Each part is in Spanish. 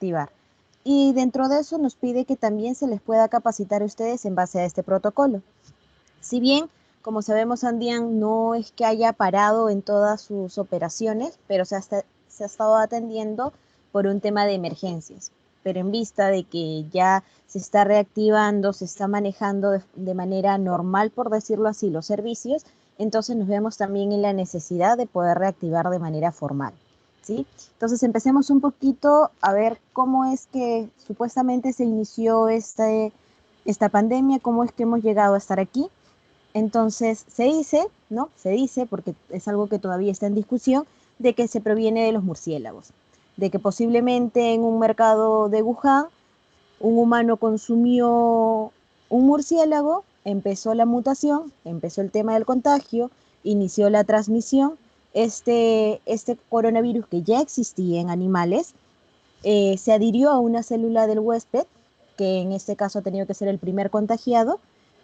reactivar. Y dentro de eso nos pide que también se les pueda capacitar a ustedes en base a este protocolo. Si bien, como sabemos, Andian no es que haya parado en todas sus operaciones, pero se ha estado atendiendo por un tema de emergencias. Pero en vista de que ya se está reactivando, se está manejando de manera normal, por decirlo así, los servicios, entonces nos vemos también en la necesidad de poder reactivar de manera formal, ¿sí? Entonces empecemos un poquito a ver cómo es que supuestamente se inició esta pandemia, cómo es que hemos llegado a estar aquí. Entonces se dice, ¿no? Se dice, porque es algo que todavía está en discusión, de que se proviene de los murciélagos, de que posiblemente en un mercado de Wuhan un humano consumió un murciélago, empezó la mutación, empezó el tema del contagio, inició la transmisión. Este coronavirus que ya existía en animales se adhirió a una célula del huésped, que en este caso ha tenido que ser el primer contagiado,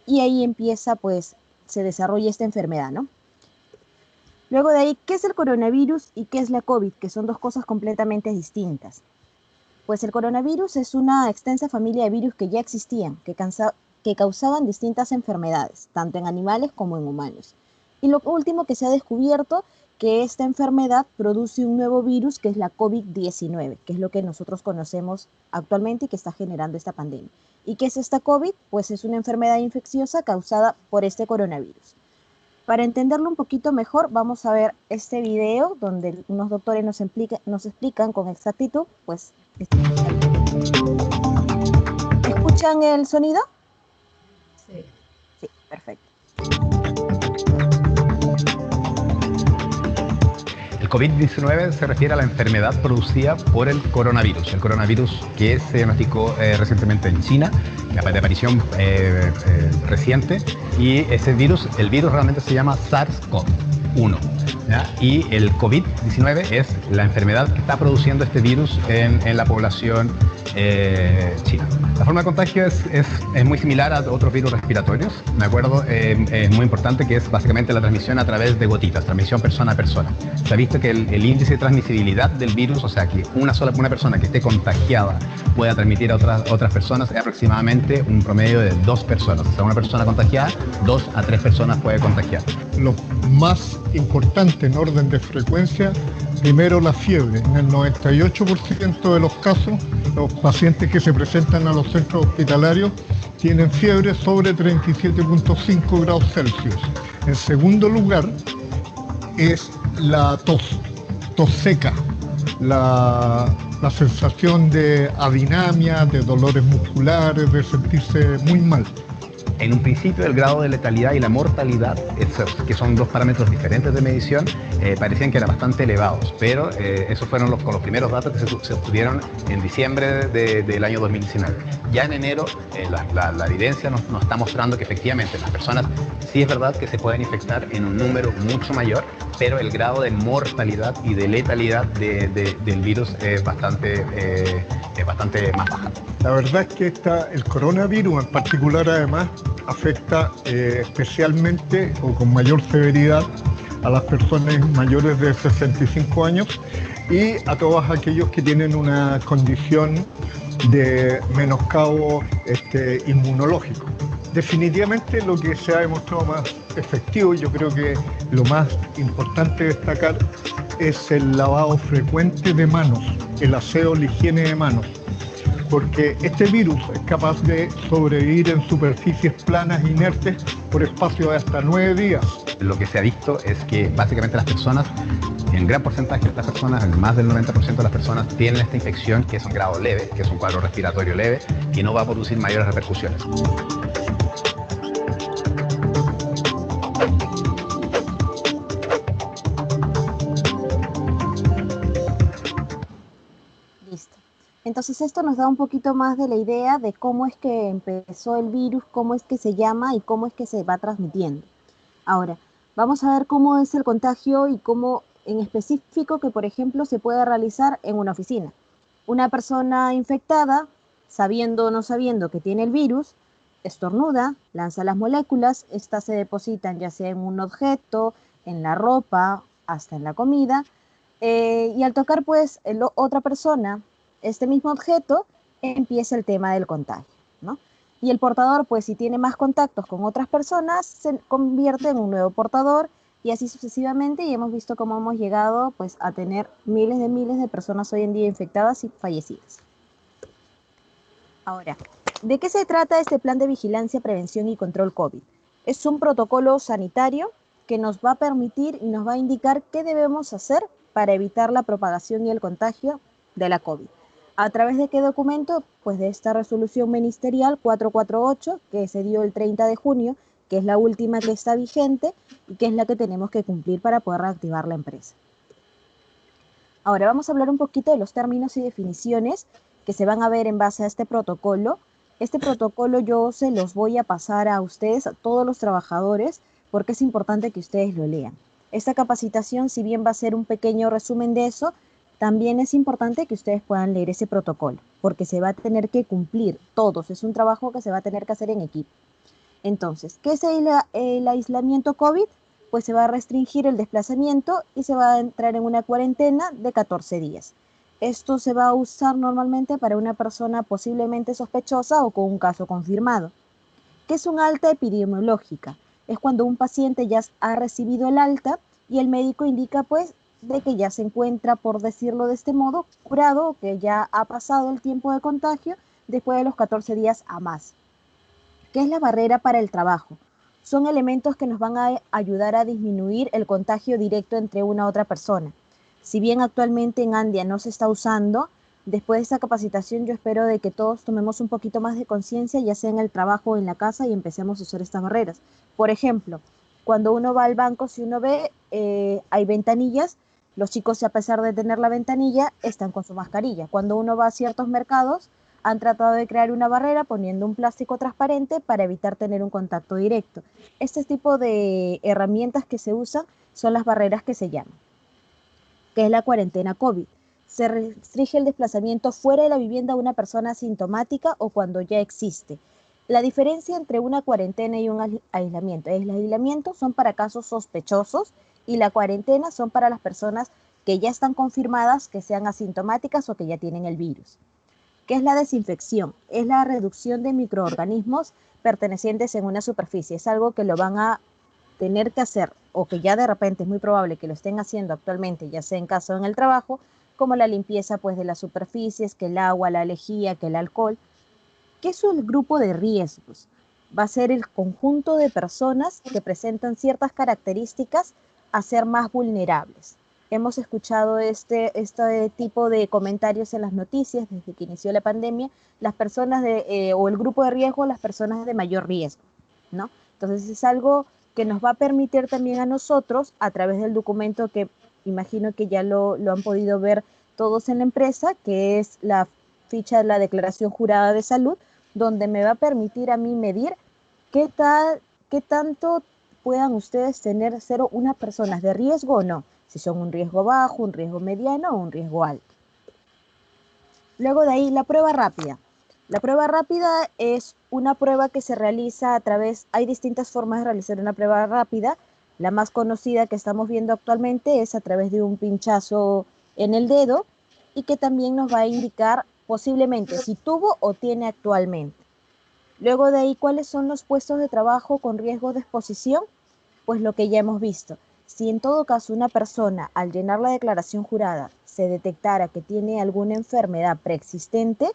y ahí empieza, pues, se desarrolla esta enfermedad, ¿no? Luego de ahí, ¿qué es el coronavirus y qué es la COVID? Que son dos cosas completamente distintas. Pues el coronavirus es una extensa familia de virus que ya existían, que causaban distintas enfermedades, tanto en animales como en humanos. Y lo último que se ha descubierto, que esta enfermedad produce un nuevo virus que es la COVID-19, que es lo que nosotros conocemos actualmente y que está generando esta pandemia. ¿Y qué es esta COVID? Pues es una enfermedad infecciosa causada por este coronavirus. Para entenderlo un poquito mejor, vamos a ver este video donde unos doctores nos explican con exactitud, pues, ¿escuchan el sonido? Sí. Sí, perfecto. El COVID-19 se refiere a la enfermedad producida por el coronavirus que se diagnosticó recientemente en China, de aparición reciente, y el virus realmente se llama SARS-CoV-1. ¿Ya? Y el COVID-19 es la enfermedad que está produciendo este virus en la población china. La forma de contagio es muy similar a otros virus respiratorios, ¿de acuerdo? Es muy importante que es básicamente la transmisión a través de gotitas, transmisión persona a persona. Se ha visto que el índice de transmisibilidad del virus, o sea, que una persona que esté contagiada pueda transmitir a otras personas, es aproximadamente un promedio de 2 personas. O sea, una persona contagiada, 2 a 3 personas puede contagiar. Lo más importante en orden de frecuencia, primero la fiebre. En el 98% de los casos, los pacientes que se presentan a los centros hospitalarios tienen fiebre sobre 37.5 grados Celsius. En segundo lugar es la tos seca, la sensación de adinamia, de dolores musculares, de sentirse muy mal. En un principio, el grado de letalidad y la mortalidad, que son dos parámetros diferentes de medición, parecían que eran bastante elevados, pero esos fueron los primeros datos que se obtuvieron en diciembre del año 2019. Ya en enero, la evidencia nos está mostrando que efectivamente las personas, sí es verdad que se pueden infectar en un número mucho mayor, pero el grado de mortalidad y de letalidad del virus es bastante más baja. La verdad es que el coronavirus en particular, además, afecta especialmente o con mayor severidad a las personas mayores de 65 años y a todos aquellos que tienen una condición de menoscabo inmunológico. Definitivamente lo que se ha demostrado más efectivo, yo creo que lo más importante destacar, es el lavado frecuente de manos, el aseo, la higiene de manos, porque este virus es capaz de sobrevivir en superficies planas e inertes por espacio de hasta 9 días. Lo que se ha visto es que básicamente las personas, en gran porcentaje de las personas, en más del 90% de las personas, tienen esta infección que es un grado leve, que es un cuadro respiratorio leve, que no va a producir mayores repercusiones. Listo. Entonces esto nos da un poquito más de la idea de cómo es que empezó el virus, cómo es que se llama y cómo es que se va transmitiendo. Ahora, vamos a ver cómo es el contagio y cómo en específico que, por ejemplo, se puede realizar en una oficina. Una persona infectada, sabiendo o no sabiendo que tiene el virus, estornuda, lanza las moléculas, estas se depositan ya sea en un objeto, en la ropa, hasta en la comida, y al tocar pues otra persona este mismo objeto, empieza el tema del contagio, ¿no? Y el portador, pues si tiene más contactos con otras personas, se convierte en un nuevo portador y así sucesivamente, y hemos visto cómo hemos llegado pues a tener miles de personas hoy en día infectadas y fallecidas. Ahora, ¿de qué se trata este plan de vigilancia, prevención y control COVID? Es un protocolo sanitario que nos va a permitir y nos va a indicar qué debemos hacer para evitar la propagación y el contagio de la COVID. ¿A través de qué documento? Pues de esta resolución ministerial 448 que se dio el 30 de junio, que es la última que está vigente y que es la que tenemos que cumplir para poder reactivar la empresa. Ahora vamos a hablar un poquito de los términos y definiciones que se van a ver en base a este protocolo. Este protocolo yo se los voy a pasar a ustedes, a todos los trabajadores, porque es importante que ustedes lo lean. Esta capacitación, si bien va a ser un pequeño resumen de eso, también es importante que ustedes puedan leer ese protocolo, porque se va a tener que cumplir todos. Es un trabajo que se va a tener que hacer en equipo. Entonces, ¿qué es el aislamiento COVID? Pues se va a restringir el desplazamiento y se va a entrar en una cuarentena de 14 días. Esto se va a usar normalmente para una persona posiblemente sospechosa o con un caso confirmado. ¿Qué es un alta epidemiológica? Es cuando un paciente ya ha recibido el alta y el médico indica pues de que ya se encuentra, por decirlo de este modo, curado, que ya ha pasado el tiempo de contagio después de los 14 días a más. ¿Qué es la barrera para el trabajo? Son elementos que nos van a ayudar a disminuir el contagio directo entre una u otra persona. Si bien actualmente en Andia no se está usando, después de esta capacitación yo espero de que todos tomemos un poquito más de conciencia, ya sea en el trabajo o en la casa, y empecemos a usar estas barreras. Por ejemplo, cuando uno va al banco, si uno ve, hay ventanillas, los chicos, a pesar de tener la ventanilla, están con su mascarilla. Cuando uno va a ciertos mercados, han tratado de crear una barrera poniendo un plástico transparente para evitar tener un contacto directo. Este tipo de herramientas que se usan son las barreras que se llaman, que es la cuarentena COVID. Se restringe el desplazamiento fuera de la vivienda de una persona asintomática o cuando ya existe. La diferencia entre una cuarentena y un aislamiento. El aislamiento son para casos sospechosos y la cuarentena son para las personas que ya están confirmadas que sean asintomáticas o que ya tienen el virus. ¿Qué es la desinfección? Es la reducción de microorganismos pertenecientes en una superficie. Es algo que lo van a tener que hacer o que ya de repente es muy probable que lo estén haciendo actualmente, ya sea en casa o en el trabajo, como la limpieza pues de las superficies, que el agua, la lejía, que el alcohol. ¿Qué es el grupo de riesgos? Va a ser el conjunto de personas que presentan ciertas características a ser más vulnerables. Hemos escuchado este tipo de comentarios en las noticias desde que inició la pandemia, las personas o el grupo de riesgo, las personas de mayor riesgo, ¿no? Entonces es algo que nos va a permitir también a nosotros, a través del documento que imagino que ya lo han podido ver todos en la empresa, que es la ficha de la declaración jurada de salud, donde me va a permitir a mí medir qué tanto puedan ustedes tener ser unas personas de riesgo o no, si son un riesgo bajo, un riesgo mediano o un riesgo alto. Luego de ahí, la prueba rápida. La prueba rápida es una prueba que se realiza a través, hay distintas formas de realizar una prueba rápida. La más conocida que estamos viendo actualmente es a través de un pinchazo en el dedo y que también nos va a indicar posiblemente si tuvo o tiene actualmente. Luego de ahí, ¿cuáles son los puestos de trabajo con riesgo de exposición? Pues lo que ya hemos visto. Si en todo caso una persona al llenar la declaración jurada se detectara que tiene alguna enfermedad preexistente,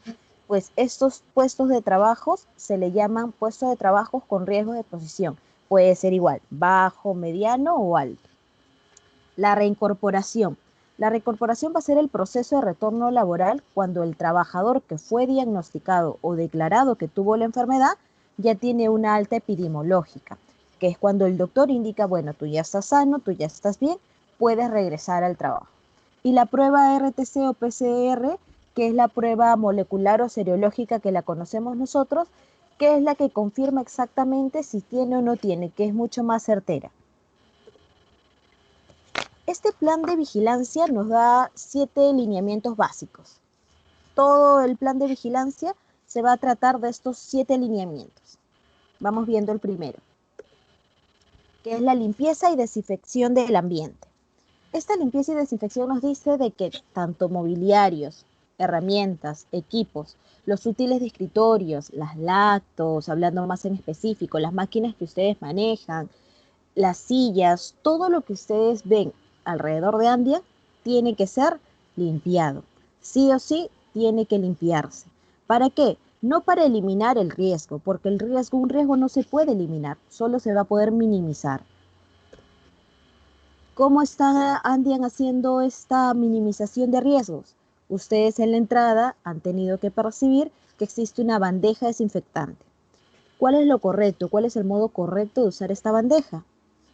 pues estos puestos de trabajo se le llaman puestos de trabajo con riesgo de exposición. Puede ser igual, bajo, mediano o alto. La reincorporación. La reincorporación va a ser el proceso de retorno laboral cuando el trabajador que fue diagnosticado o declarado que tuvo la enfermedad ya tiene una alta epidemiológica, que es cuando el doctor indica, bueno, tú ya estás sano, tú ya estás bien, puedes regresar al trabajo. Y la prueba RTC o PCR, que es la prueba molecular o serológica que la conocemos nosotros, que es la que confirma exactamente si tiene o no tiene, que es mucho más certera. Este plan de vigilancia nos da 7 lineamientos básicos. Todo el plan de vigilancia se va a tratar de estos 7 lineamientos. Vamos viendo el primero, que es la limpieza y desinfección del ambiente. Esta limpieza y desinfección nos dice de que tanto mobiliarios, herramientas, equipos, los útiles de escritorios, las lactos, hablando más en específico, las máquinas que ustedes manejan, las sillas, todo lo que ustedes ven alrededor de Andia tiene que ser limpiado. Sí o sí tiene que limpiarse. ¿Para qué? No para eliminar el riesgo, porque un riesgo no se puede eliminar, solo se va a poder minimizar. ¿Cómo está Andian haciendo esta minimización de riesgos? Ustedes en la entrada han tenido que percibir que existe una bandeja desinfectante. ¿Cuál es lo correcto? ¿Cuál es el modo correcto de usar esta bandeja?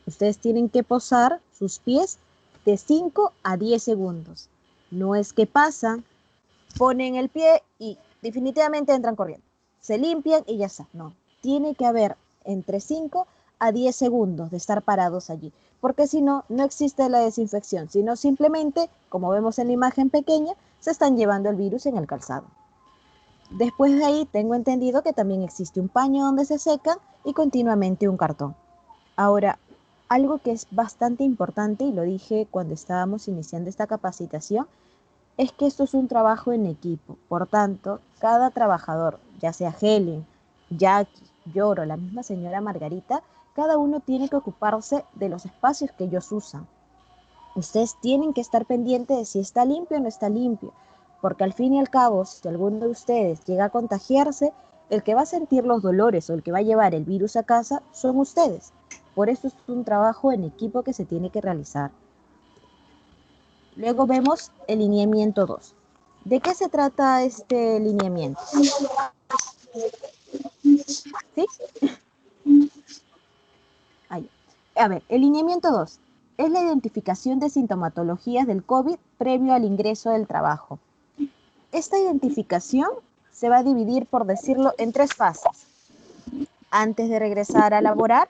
Ustedes tienen que posar sus pies de 5 a 10 segundos. No es que pasan, ponen el pie y definitivamente entran corriendo. Se limpian y ya está. No, tiene que haber entre 5 a 10 segundos de estar parados allí, porque si no, no existe la desinfección, sino simplemente, como vemos en la imagen pequeña, se están llevando el virus en el calzado. Después de ahí tengo entendido que también existe un paño donde se secan y continuamente un cartón. Ahora, algo que es bastante importante, y lo dije cuando estábamos iniciando esta capacitación, es que esto es un trabajo en equipo. Por tanto, cada trabajador, ya sea Helen, Jackie, Lloro, la misma señora Margarita, cada uno tiene que ocuparse de los espacios que ellos usan. Ustedes tienen que estar pendientes de si está limpio o no está limpio, porque al fin y al cabo, si alguno de ustedes llega a contagiarse, el que va a sentir los dolores o el que va a llevar el virus a casa son ustedes. Por eso es un trabajo en equipo que se tiene que realizar. Luego vemos el lineamiento 2. ¿De qué se trata este lineamiento? ¿Sí? Ahí. A ver, el lineamiento 2 es la identificación de sintomatologías del COVID previo al ingreso del trabajo. Esta identificación se va a dividir, por decirlo, en 3 fases. Antes de regresar a laborar,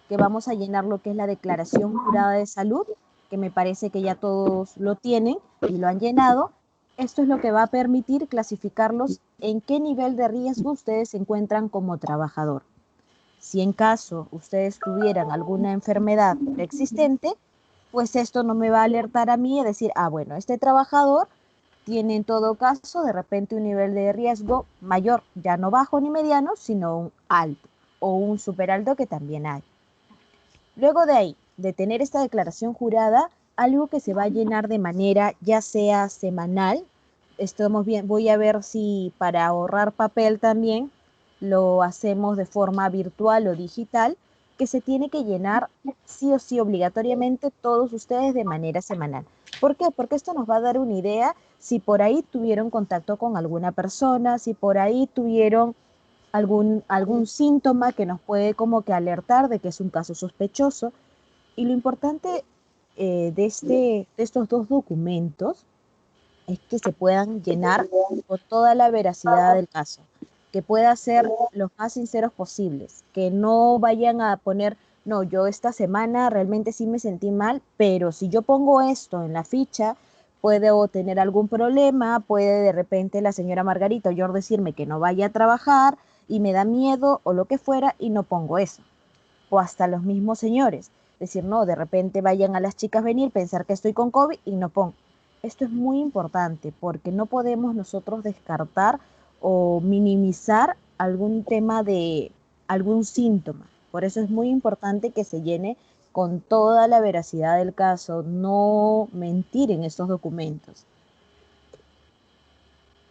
que vamos a llenar lo que es la declaración jurada de salud, que me parece que ya todos lo tienen y lo han llenado. Esto es lo que va a permitir clasificarlos en qué nivel de riesgo ustedes se encuentran como trabajador. Si en caso ustedes tuvieran alguna enfermedad preexistente, pues esto no me va a alertar a mí y decir, bueno, este trabajador tiene en todo caso de repente un nivel de riesgo mayor, ya no bajo ni mediano, sino un alto o un super alto que también hay. Luego de ahí, de tener esta declaración jurada, algo que se va a llenar de manera ya sea semanal, estamos bien, voy a ver si para ahorrar papel también lo hacemos de forma virtual o digital, que se tiene que llenar sí o sí obligatoriamente todos ustedes de manera semanal. ¿Por qué? Porque esto nos va a dar una idea si por ahí tuvieron contacto con alguna persona, si por ahí tuvieron algún síntoma que nos puede como que alertar de que es un caso sospechoso. Y lo importante de estos 2 documentos es que se puedan llenar con toda la veracidad del caso, que pueda ser los más sinceros posibles, que no vayan a poner, no, yo esta semana realmente sí me sentí mal, pero si yo pongo esto en la ficha, puedo tener algún problema, puede de repente la señora Margarita o yo decirme que no vaya a trabajar y me da miedo o lo que fuera y no pongo eso. O hasta los mismos señores, decir, no, de repente vayan a las chicas venir, pensar que estoy con COVID y no pongo. Esto es muy importante porque no podemos nosotros descartar o minimizar algún tema de algún síntoma. Por eso es muy importante que se llene con toda la veracidad del caso, no mentir en estos documentos.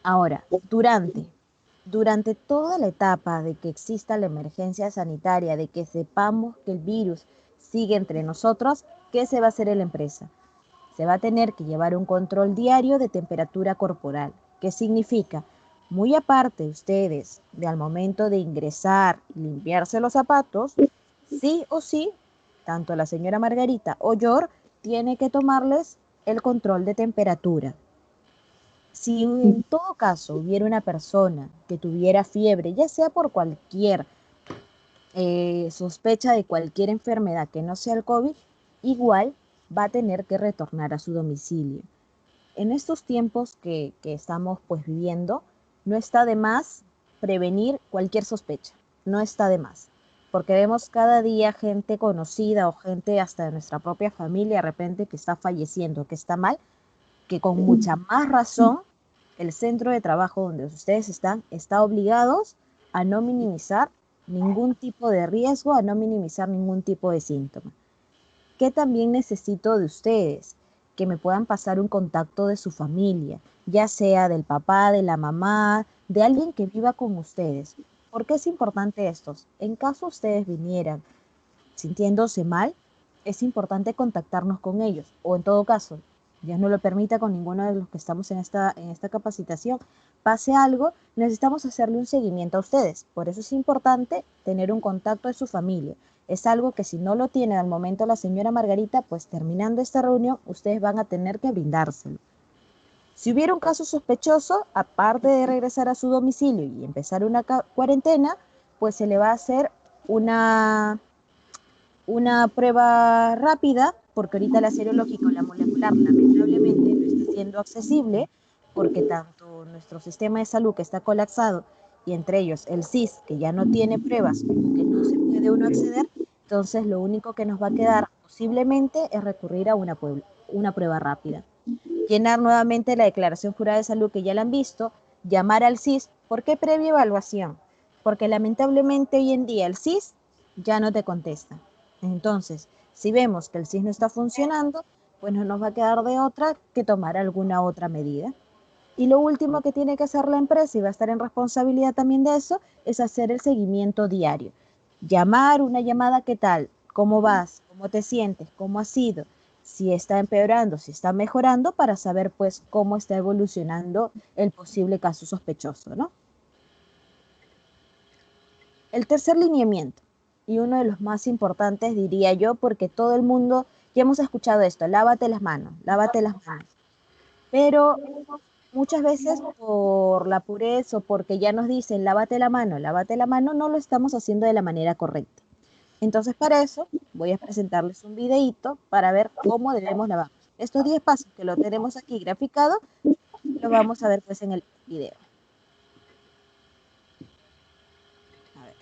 Ahora, durante toda la etapa de que exista la emergencia sanitaria, de que sepamos que el virus sigue entre nosotros, ¿qué se va a hacer en la empresa? Se va a tener que llevar un control diario de temperatura corporal. ¿Qué significa? Muy aparte ustedes, de al momento de ingresar y limpiarse los zapatos, sí o sí, tanto la señora Margarita o Yor tiene que tomarles el control de temperatura. Si en todo caso hubiera una persona que tuviera fiebre, ya sea por cualquier sospecha de cualquier enfermedad que no sea el COVID, igual va a tener que retornar a su domicilio. En estos tiempos que estamos pues viviendo, no está de más prevenir cualquier sospecha, no está de más, porque vemos cada día gente conocida o gente hasta de nuestra propia familia de repente que está falleciendo, que está mal, que con mucha más razón el centro de trabajo donde ustedes están está obligados a no minimizar ningún tipo de riesgo, a no minimizar ningún tipo de síntoma. ¿Qué también necesito de ustedes? Que me puedan pasar un contacto de su familia, ya sea del papá, de la mamá, de alguien que viva con ustedes. ¿Por qué es importante esto? En caso ustedes vinieran sintiéndose mal, es importante contactarnos con ellos, o en todo caso, Dios no lo permita con ninguno de los que estamos en esta capacitación, pase algo, necesitamos hacerle un seguimiento a ustedes. Por eso es importante tener un contacto de su familia. Es algo que si no lo tiene al momento la señora Margarita, pues terminando esta reunión, ustedes van a tener que brindárselo. Si hubiera un caso sospechoso, aparte de regresar a su domicilio y empezar una cuarentena, pues se le va a hacer una prueba rápida, porque ahorita la serológica o la molecular lamentablemente no está siendo accesible, porque tanto nuestro sistema de salud que está colapsado y entre ellos el SIS, que ya no tiene pruebas o que no se puede uno acceder, entonces lo único que nos va a quedar posiblemente es recurrir a una prueba rápida. Llenar nuevamente la declaración jurada de salud que ya la han visto, llamar al SIS. ¿Por qué previa evaluación? Porque lamentablemente hoy en día el SIS ya no te contesta. Entonces, si vemos que el SIS no está funcionando, pues no nos va a quedar de otra que tomar alguna otra medida. Y lo último que tiene que hacer la empresa, y va a estar en responsabilidad también de eso, es hacer el seguimiento diario. Llamar, una llamada, ¿qué tal? ¿Cómo vas? ¿Cómo te sientes? ¿Cómo ha sido? Si está empeorando, si está mejorando, para saber pues cómo está evolucionando el posible caso sospechoso, ¿no? El tercer lineamiento, y uno de los más importantes diría yo, porque todo el mundo, ya hemos escuchado esto, lávate las manos, pero muchas veces por la pureza o porque ya nos dicen lávate la mano, no lo estamos haciendo de la manera correcta. Entonces para eso voy a presentarles un videíto para ver cómo debemos lavar. Estos 10 pasos que lo tenemos aquí graficado, lo vamos a ver pues en el video. A ver.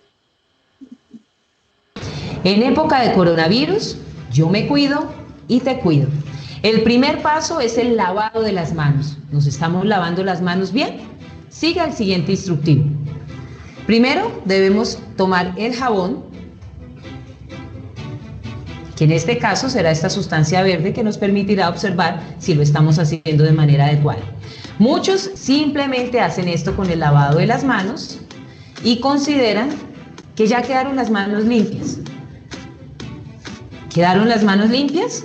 En época de coronavirus, yo me cuido y te cuido. El primer paso es el lavado de las manos. ¿Nos estamos lavando las manos bien? Siga el siguiente instructivo. Primero debemos tomar el jabón, que en este caso será esta sustancia verde que nos permitirá observar si lo estamos haciendo de manera adecuada. Muchos simplemente hacen esto con el lavado de las manos y consideran que ya quedaron las manos limpias. ¿Quedaron las manos limpias?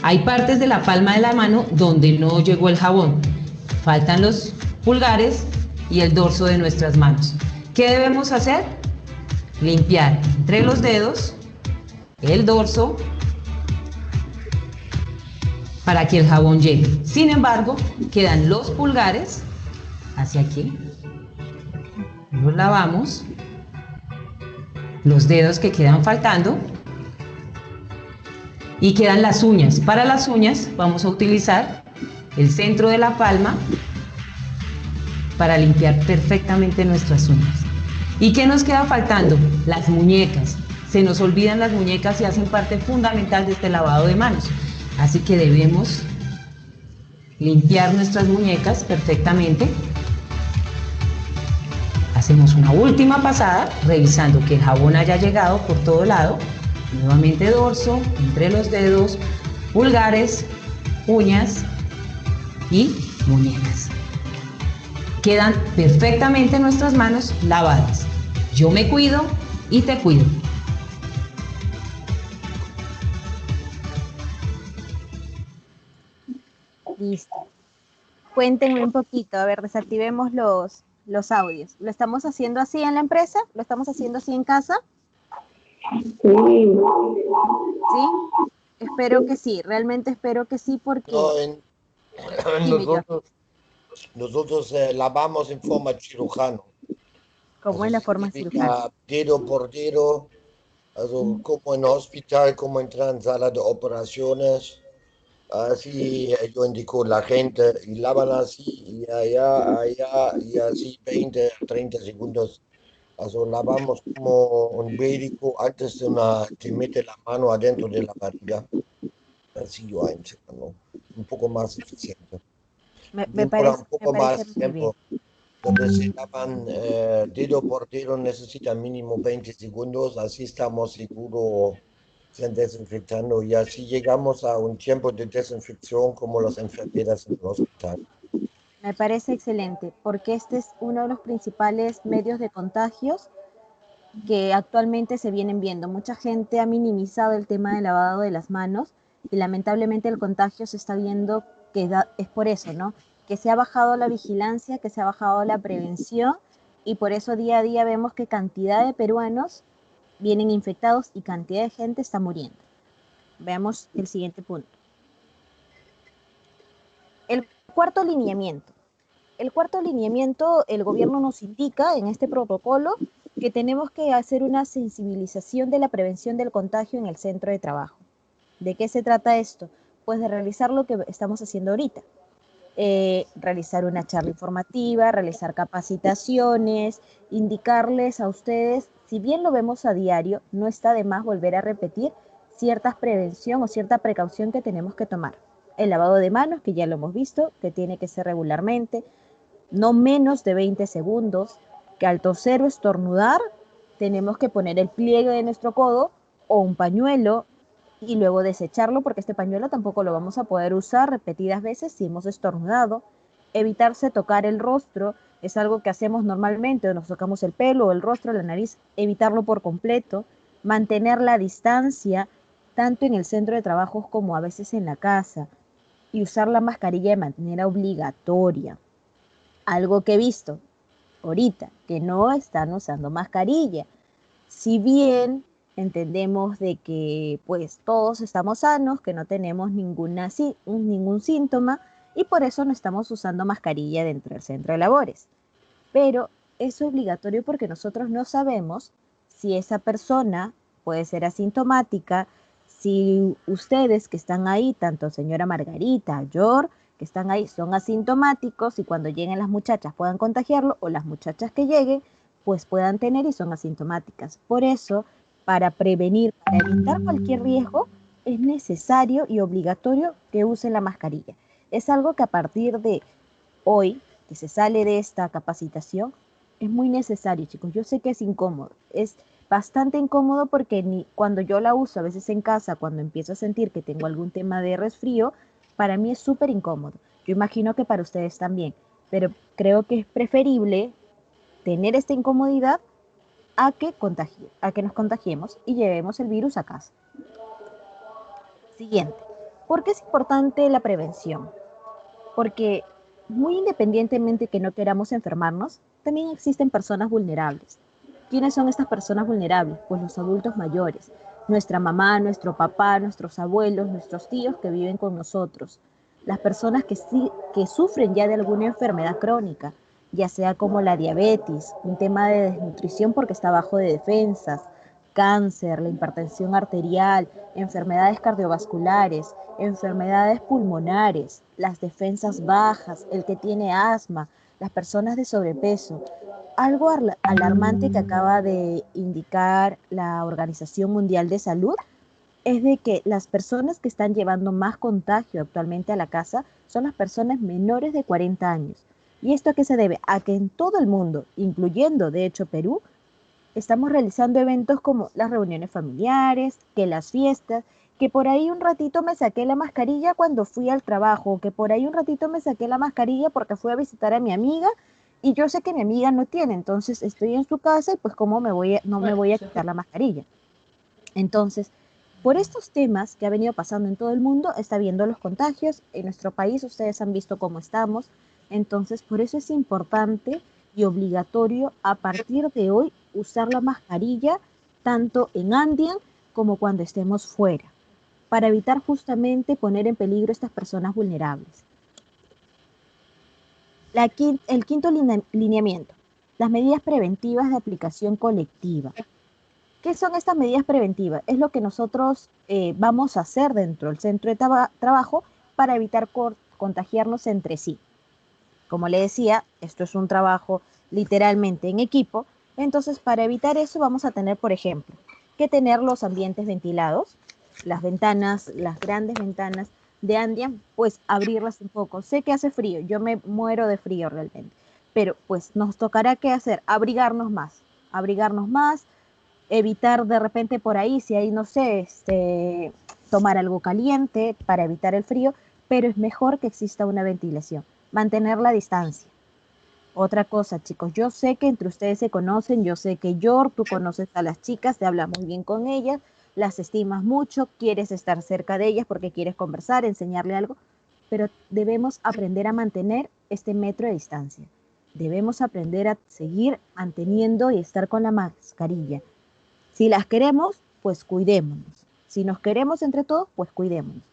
Hay partes de la palma de la mano donde no llegó el jabón. Faltan los pulgares y el dorso de nuestras manos. ¿Qué debemos hacer? Limpiar entre los dedos, el dorso, para que el jabón llegue. Sin embargo, quedan los pulgares hacia aquí. Los lavamos. Los dedos que quedan faltando. Y quedan las uñas. Para las uñas vamos a utilizar el centro de la palma para limpiar perfectamente nuestras uñas. ¿Y qué nos queda faltando? Las muñecas. Se nos olvidan las muñecas y hacen parte fundamental de este lavado de manos. Así que debemos limpiar nuestras muñecas perfectamente. Hacemos una última pasada, revisando que el jabón haya llegado por todo lado. Nuevamente dorso, entre los dedos, pulgares, uñas y muñecas. Quedan perfectamente nuestras manos lavadas. Yo me cuido y te cuido. Listo. Cuéntenme un poquito, a ver, desactivemos los audios. ¿Lo estamos haciendo así en la empresa? ¿Lo estamos haciendo así en casa? Sí. ¿Sí? Espero que sí, realmente espero que sí, porque... No, nosotros lavamos en forma cirujano. ¿Cómo es la forma cirujana? Dedo por dedo, como en hospital, como entrar en sala de operaciones. Así yo indico la gente y lavan así y allá y así 20, 30 segundos. Lavamos como un médico antes de que mete la mano adentro de la barriga. Así yo ¿no? Un poco más eficiente. demora un Me poco parece más muy bien. tiempo. Donde se lavan dedo por dedo necesita mínimo 20 segundos, así estamos seguros se desinfectando y así llegamos a un tiempo de desinfección como las enfermeras en el hospital. Me parece excelente, porque este es uno de los principales medios de contagios que actualmente se vienen viendo. Mucha gente ha minimizado el tema del lavado de las manos y lamentablemente el contagio se está viendo que es por eso, ¿no? Que se ha bajado la vigilancia, que se ha bajado la prevención y por eso día a día vemos que cantidad de peruanos vienen infectados y cantidad de gente está muriendo. Veamos el siguiente punto. El cuarto lineamiento. El cuarto lineamiento, el gobierno nos indica en este protocolo que tenemos que hacer una sensibilización de la prevención del contagio en el centro de trabajo. ¿De qué se trata esto? Pues de realizar lo que estamos haciendo ahorita. Realizar una charla informativa, realizar capacitaciones, indicarles a ustedes, si bien lo vemos a diario, no está de más volver a repetir cierta prevención o cierta precaución que tenemos que tomar. El lavado de manos, que ya lo hemos visto, que tiene que ser regularmente, no menos de 20 segundos, que al toser o estornudar tenemos que poner el pliegue de nuestro codo o un pañuelo y luego desecharlo porque este pañuelo tampoco lo vamos a poder usar repetidas veces si hemos estornudado. Evitarse tocar el rostro es algo que hacemos normalmente, nos tocamos el pelo o el rostro, la nariz, evitarlo por completo, mantener la distancia tanto en el centro de trabajo como a veces en la casa y usar la mascarilla de manera obligatoria. Algo que he visto ahorita, que no están usando mascarilla. Si bien entendemos de que pues todos estamos sanos, que no tenemos ningún síntoma y por eso no estamos usando mascarilla dentro del centro de labores. Pero es obligatorio porque nosotros no sabemos si esa persona puede ser asintomática, si ustedes que están ahí, tanto señora Margarita, Yor, que están ahí, son asintomáticos y cuando lleguen las muchachas puedan contagiarlo o las muchachas que lleguen, pues puedan tener y son asintomáticas. Por eso, para prevenir, para evitar cualquier riesgo, es necesario y obligatorio que usen la mascarilla. Es algo que a partir de hoy, que se sale de esta capacitación, es muy necesario, chicos. Yo sé que es incómodo, es bastante incómodo porque ni cuando yo la uso, a veces en casa, cuando empiezo a sentir que tengo algún tema de resfrío, para mí es súper incómodo. Yo imagino que para ustedes también, pero creo que es preferible tener esta incomodidad a que nos contagiemos y llevemos el virus a casa. Siguiente, ¿por qué es importante la prevención? Porque muy independientemente que no queramos enfermarnos, también existen personas vulnerables. ¿Quiénes son estas personas vulnerables? Pues los adultos mayores, nuestra mamá, nuestro papá, nuestros abuelos, nuestros tíos que viven con nosotros, las personas que sufren ya de alguna enfermedad crónica, ya sea como la diabetes, un tema de desnutrición porque está bajo de defensas, cáncer, la hipertensión arterial, enfermedades cardiovasculares, enfermedades pulmonares, las defensas bajas, el que tiene asma, las personas de sobrepeso. Algo alarmante que acaba de indicar la Organización Mundial de Salud es de que las personas que están llevando más contagio actualmente a la casa son las personas menores de 40 años. ¿Y esto a qué se debe? A que en todo el mundo, incluyendo de hecho Perú, estamos realizando eventos como las reuniones familiares, que las fiestas, que por ahí un ratito me saqué la mascarilla cuando fui al trabajo, que por ahí un ratito me saqué la mascarilla porque fui a visitar a mi amiga y yo sé que mi amiga no tiene, entonces estoy en su casa y pues cómo no me voy a quitar la mascarilla. Entonces, por estos temas que ha venido pasando en todo el mundo, está viendo los contagios. En nuestro país ustedes han visto cómo estamos. Entonces, por eso es importante y obligatorio a partir de hoy usar la mascarilla tanto en Andean como cuando estemos fuera, para evitar justamente poner en peligro a estas personas vulnerables. El quinto lineamiento, las medidas preventivas de aplicación colectiva. ¿Qué son estas medidas preventivas? Es lo que nosotros vamos a hacer dentro del centro de trabajo para evitar contagiarnos entre sí. Como le decía, esto es un trabajo literalmente en equipo, entonces para evitar eso vamos a tener, por ejemplo, que tener los ambientes ventilados, las ventanas, las grandes ventanas, de Andian, pues abrirlas un poco. Sé que hace frío, yo me muero de frío realmente, pero pues nos tocará qué hacer, abrigarnos más, evitar de repente por ahí, si hay, no sé, tomar algo caliente para evitar el frío, pero es mejor que exista una ventilación, mantener la distancia. Otra cosa, chicos, yo sé que entre ustedes se conocen, yo sé que tú conoces a las chicas, te hablas muy bien con ellas, las estimas mucho, quieres estar cerca de ellas porque quieres conversar, enseñarle algo, pero debemos aprender a mantener este metro de distancia. Debemos aprender a seguir manteniendo y estar con la mascarilla. Si las queremos, pues cuidémonos. Si nos queremos entre todos, pues cuidémonos.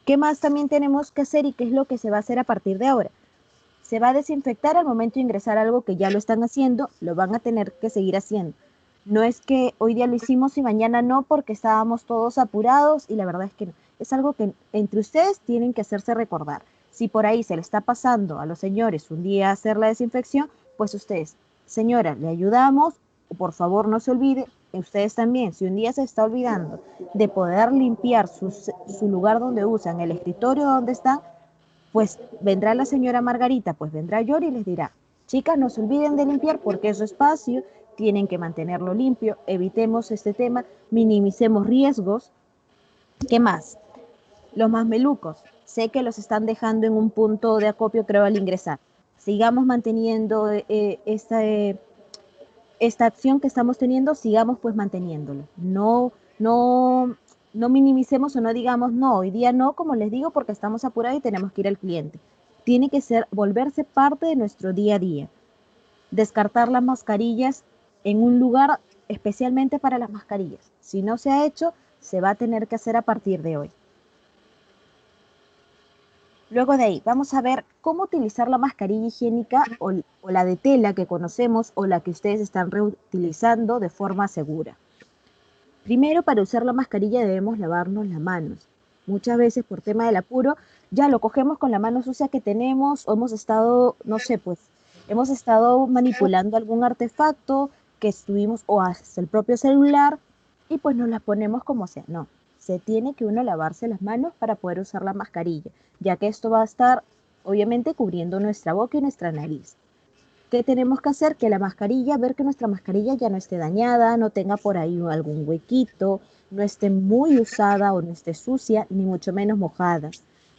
¿Qué más también tenemos que hacer y qué es lo que se va a hacer a partir de ahora? Se va a desinfectar al momento de ingresar algo que ya lo están haciendo, lo van a tener que seguir haciendo. No es que hoy día lo hicimos y mañana no porque estábamos todos apurados y la verdad es que no. Es algo que entre ustedes tienen que hacerse recordar. Si por ahí se le está pasando a los señores un día hacer la desinfección, pues ustedes, señora, le ayudamos, o por favor no se olvide, ustedes también, si un día se está olvidando de poder limpiar su lugar donde usan, el escritorio donde están, pues vendrá la señora Margarita, pues vendrá Yori y les dirá, chicas, no se olviden de limpiar porque es su espacio, tienen que mantenerlo limpio, evitemos este tema, minimicemos riesgos. ¿Qué más? Los mamelucos, sé que los están dejando en un punto de acopio, creo, al ingresar. Sigamos manteniendo esta acción que estamos teniendo, sigamos pues manteniéndolo. No minimicemos o no digamos, no, hoy día no, como les digo, porque estamos apurados y tenemos que ir al cliente. Tiene que ser, volverse parte de nuestro día a día. Descartar las mascarillas en un lugar especialmente para las mascarillas. Si no se ha hecho, se va a tener que hacer a partir de hoy. Luego de ahí, vamos a ver cómo utilizar la mascarilla higiénica o la de tela que conocemos o la que ustedes están reutilizando de forma segura. Primero, para usar la mascarilla debemos lavarnos las manos. Muchas veces por tema del apuro, ya lo cogemos con la mano sucia que tenemos o hemos estado, no sé, pues, hemos estado manipulando algún artefacto que estuvimos o hasta el propio celular y pues nos las ponemos como sea. No, se tiene que uno lavarse las manos para poder usar la mascarilla, ya que esto va a estar obviamente cubriendo nuestra boca y nuestra nariz. ¿Qué tenemos que hacer? Que la mascarilla, ver que nuestra mascarilla ya no esté dañada, no tenga por ahí algún huequito, no esté muy usada o no esté sucia, ni mucho menos mojada.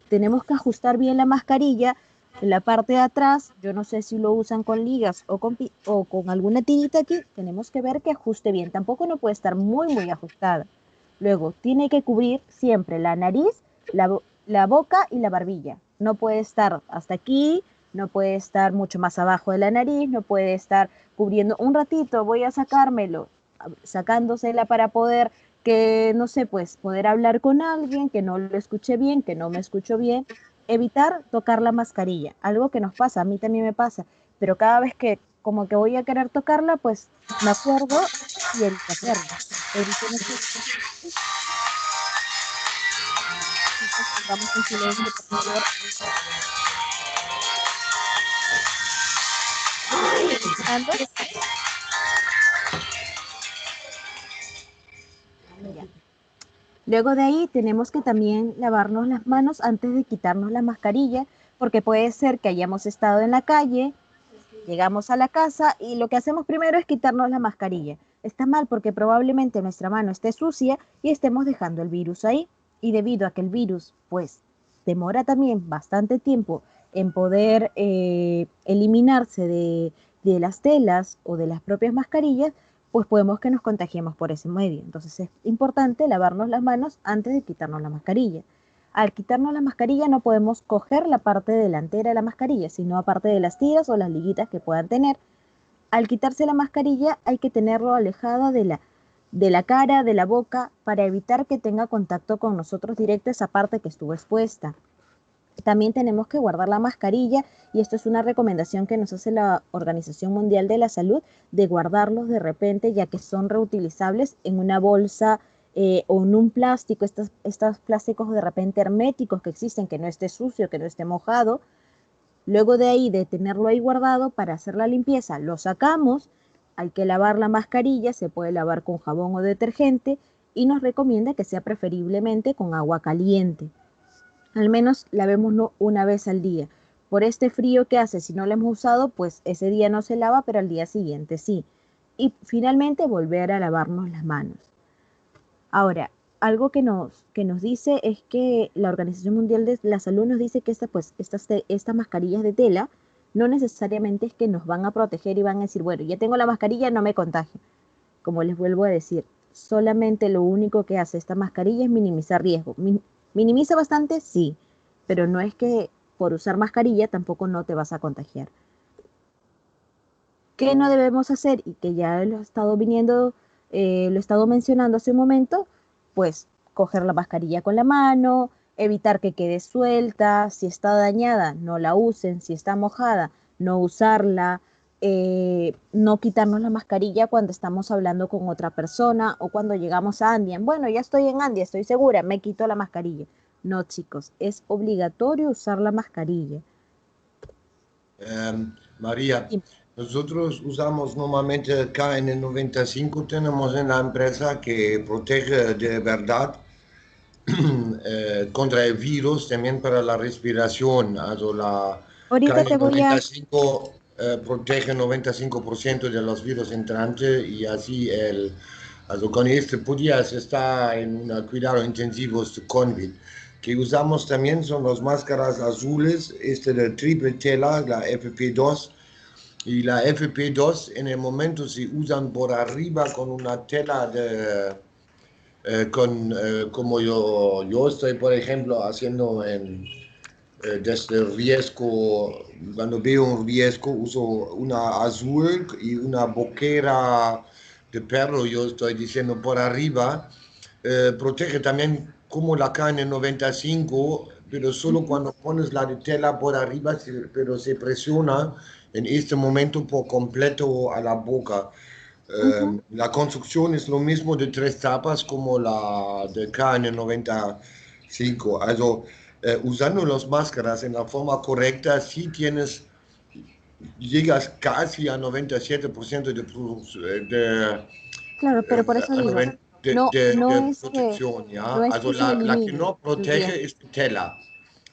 Tenemos que ajustar bien la mascarilla en la parte de atrás. Yo no sé si lo usan con ligas o con alguna tirita aquí. Tenemos que ver que ajuste bien. Tampoco no puede estar muy ajustada. Luego, tiene que cubrir siempre la nariz, la boca y la barbilla. No puede estar hasta aquí, no puede estar mucho más abajo de la nariz, no puede estar cubriendo un ratito, voy a sacármelo, sacándosela para poder que, no sé, pues poder hablar con alguien, que no lo escuche bien, que no me escucho bien, evitar tocar la mascarilla, algo que nos pasa, a mí también me pasa, pero cada vez que como que voy a querer tocarla, pues me acuerdo y evito hacerlo. Evitemos esto. Chicos, pongamos en silencio, por favor. ¿Escuchando? Ya. Luego de ahí tenemos que también lavarnos las manos antes de quitarnos la mascarilla, porque puede ser que hayamos estado en la calle, llegamos a la casa y lo que hacemos primero es quitarnos la mascarilla. Está mal porque probablemente nuestra mano esté sucia y estemos dejando el virus ahí. Y debido a que el virus, pues, demora también bastante tiempo en poder eliminarse de las telas o de las propias mascarillas, pues podemos que nos contagiemos por ese medio. Entonces es importante lavarnos las manos antes de quitarnos la mascarilla. Al quitarnos la mascarilla no podemos coger la parte delantera de la mascarilla, sino aparte de las tiras o las liguitas que puedan tener. Al quitarse la mascarilla hay que tenerlo alejado de la cara, de la boca, para evitar que tenga contacto con nosotros directo esa parte que estuvo expuesta. También tenemos que guardar la mascarilla y esto es una recomendación que nos hace la Organización Mundial de la Salud de guardarlos de repente ya que son reutilizables en una bolsa o en un plástico, estos plásticos de repente herméticos que existen, que no esté sucio, que no esté mojado. Luego de ahí, de tenerlo ahí guardado para hacer la limpieza, lo sacamos, hay que lavar la mascarilla, se puede lavar con jabón o detergente y nos recomienda que sea preferiblemente con agua caliente. al menos lavémoslo una vez al día. Por este frío que hace, si no lo hemos usado, pues ese día no se lava, pero al día siguiente sí. Y finalmente volver a lavarnos las manos. Ahora, algo que nos dice es que la Organización Mundial de la Salud nos dice que estas mascarillas de tela no necesariamente es que nos van a proteger y van a decir, bueno, ya tengo la mascarilla, no me contagio. Como les vuelvo a decir, solamente lo único que hace esta mascarilla es minimizar riesgo. ¿Minimiza bastante? Sí, pero no es que por usar mascarilla tampoco no te vas a contagiar. ¿Qué no debemos hacer? Y que ya lo he estado lo he estado mencionando hace un momento, pues coger la mascarilla con la mano, evitar que quede suelta, si está dañada, no la usen, si está mojada, no usarla, no quitarnos la mascarilla cuando estamos hablando con otra persona o cuando llegamos a Andian. Bueno, ya estoy en Andia, estoy segura, me quito la mascarilla. No, chicos, es obligatorio usar la mascarilla. María, Y nosotros usamos normalmente KN95, tenemos en la empresa que protege de verdad contra el virus, también para la respiración. Also la ahorita te voy a... KN95 protege 95% de los virus entrantes y así also con este podías estar en un cuidado intensivo de COVID. Que usamos también son las máscaras azules, de triple tela, la FP2. Y la FP2 en el momento se usan por arriba con una tela como yo estoy, por ejemplo, haciendo desde riesgo, cuando veo un riesgo, uso una azul y una boquera de perro, yo estoy diciendo por arriba, protege también como la KN95, pero solo cuando pones la de tela por arriba, pero se presiona en este momento por completo a la boca. Ujú. La construcción es lo mismo de tres tapas como la de KN95. Also, usando las máscaras en la forma correcta, sí llegas casi a 97% Claro, pero por eso digo, no de es protección, no ¿ya? es Also, que se la que elimine no el riesgo. protege es tela.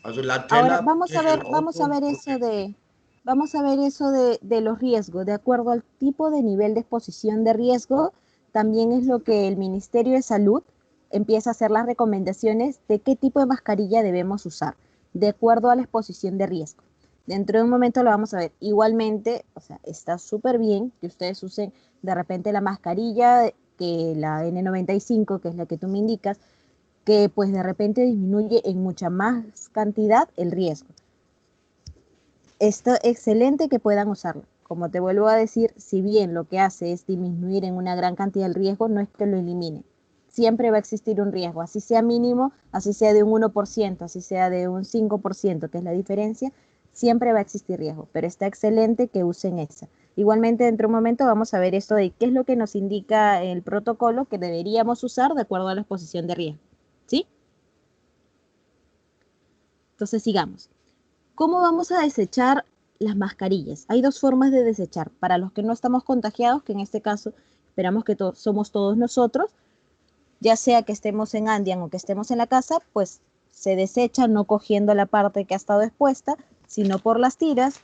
Also, la Ahora tela protege, el vamos a otro ver protege. vamos a ver eso de los riesgos. De acuerdo al tipo de nivel de exposición de riesgo, también es lo que el Ministerio de Salud empieza a hacer las recomendaciones de qué tipo de mascarilla debemos usar, de acuerdo a la exposición de riesgo. Dentro de un momento lo vamos a ver. Igualmente, o sea, está súper bien que ustedes usen de repente la mascarilla, que la N95, que es la que tú me indicas, que pues de repente disminuye en mucha más cantidad el riesgo. Esto excelente que puedan usarlo. Como te vuelvo a decir, si bien lo que hace es disminuir en una gran cantidad el riesgo, no es que lo elimine. Siempre va a existir un riesgo, así sea mínimo, así sea de un 1%, así sea de un 5%, que es la diferencia, siempre va a existir riesgo, pero está excelente que usen esa. Igualmente, dentro de un momento vamos a ver esto de qué es lo que nos indica el protocolo que deberíamos usar de acuerdo a la exposición de riesgo. ¿Sí? Entonces, sigamos. ¿Cómo vamos a desechar las mascarillas? Hay dos formas de desechar. Para los que no estamos contagiados, que en este caso esperamos que somos todos nosotros, ya sea que estemos en Andian o que estemos en la casa, pues se desecha no cogiendo la parte que ha estado expuesta, sino por las tiras,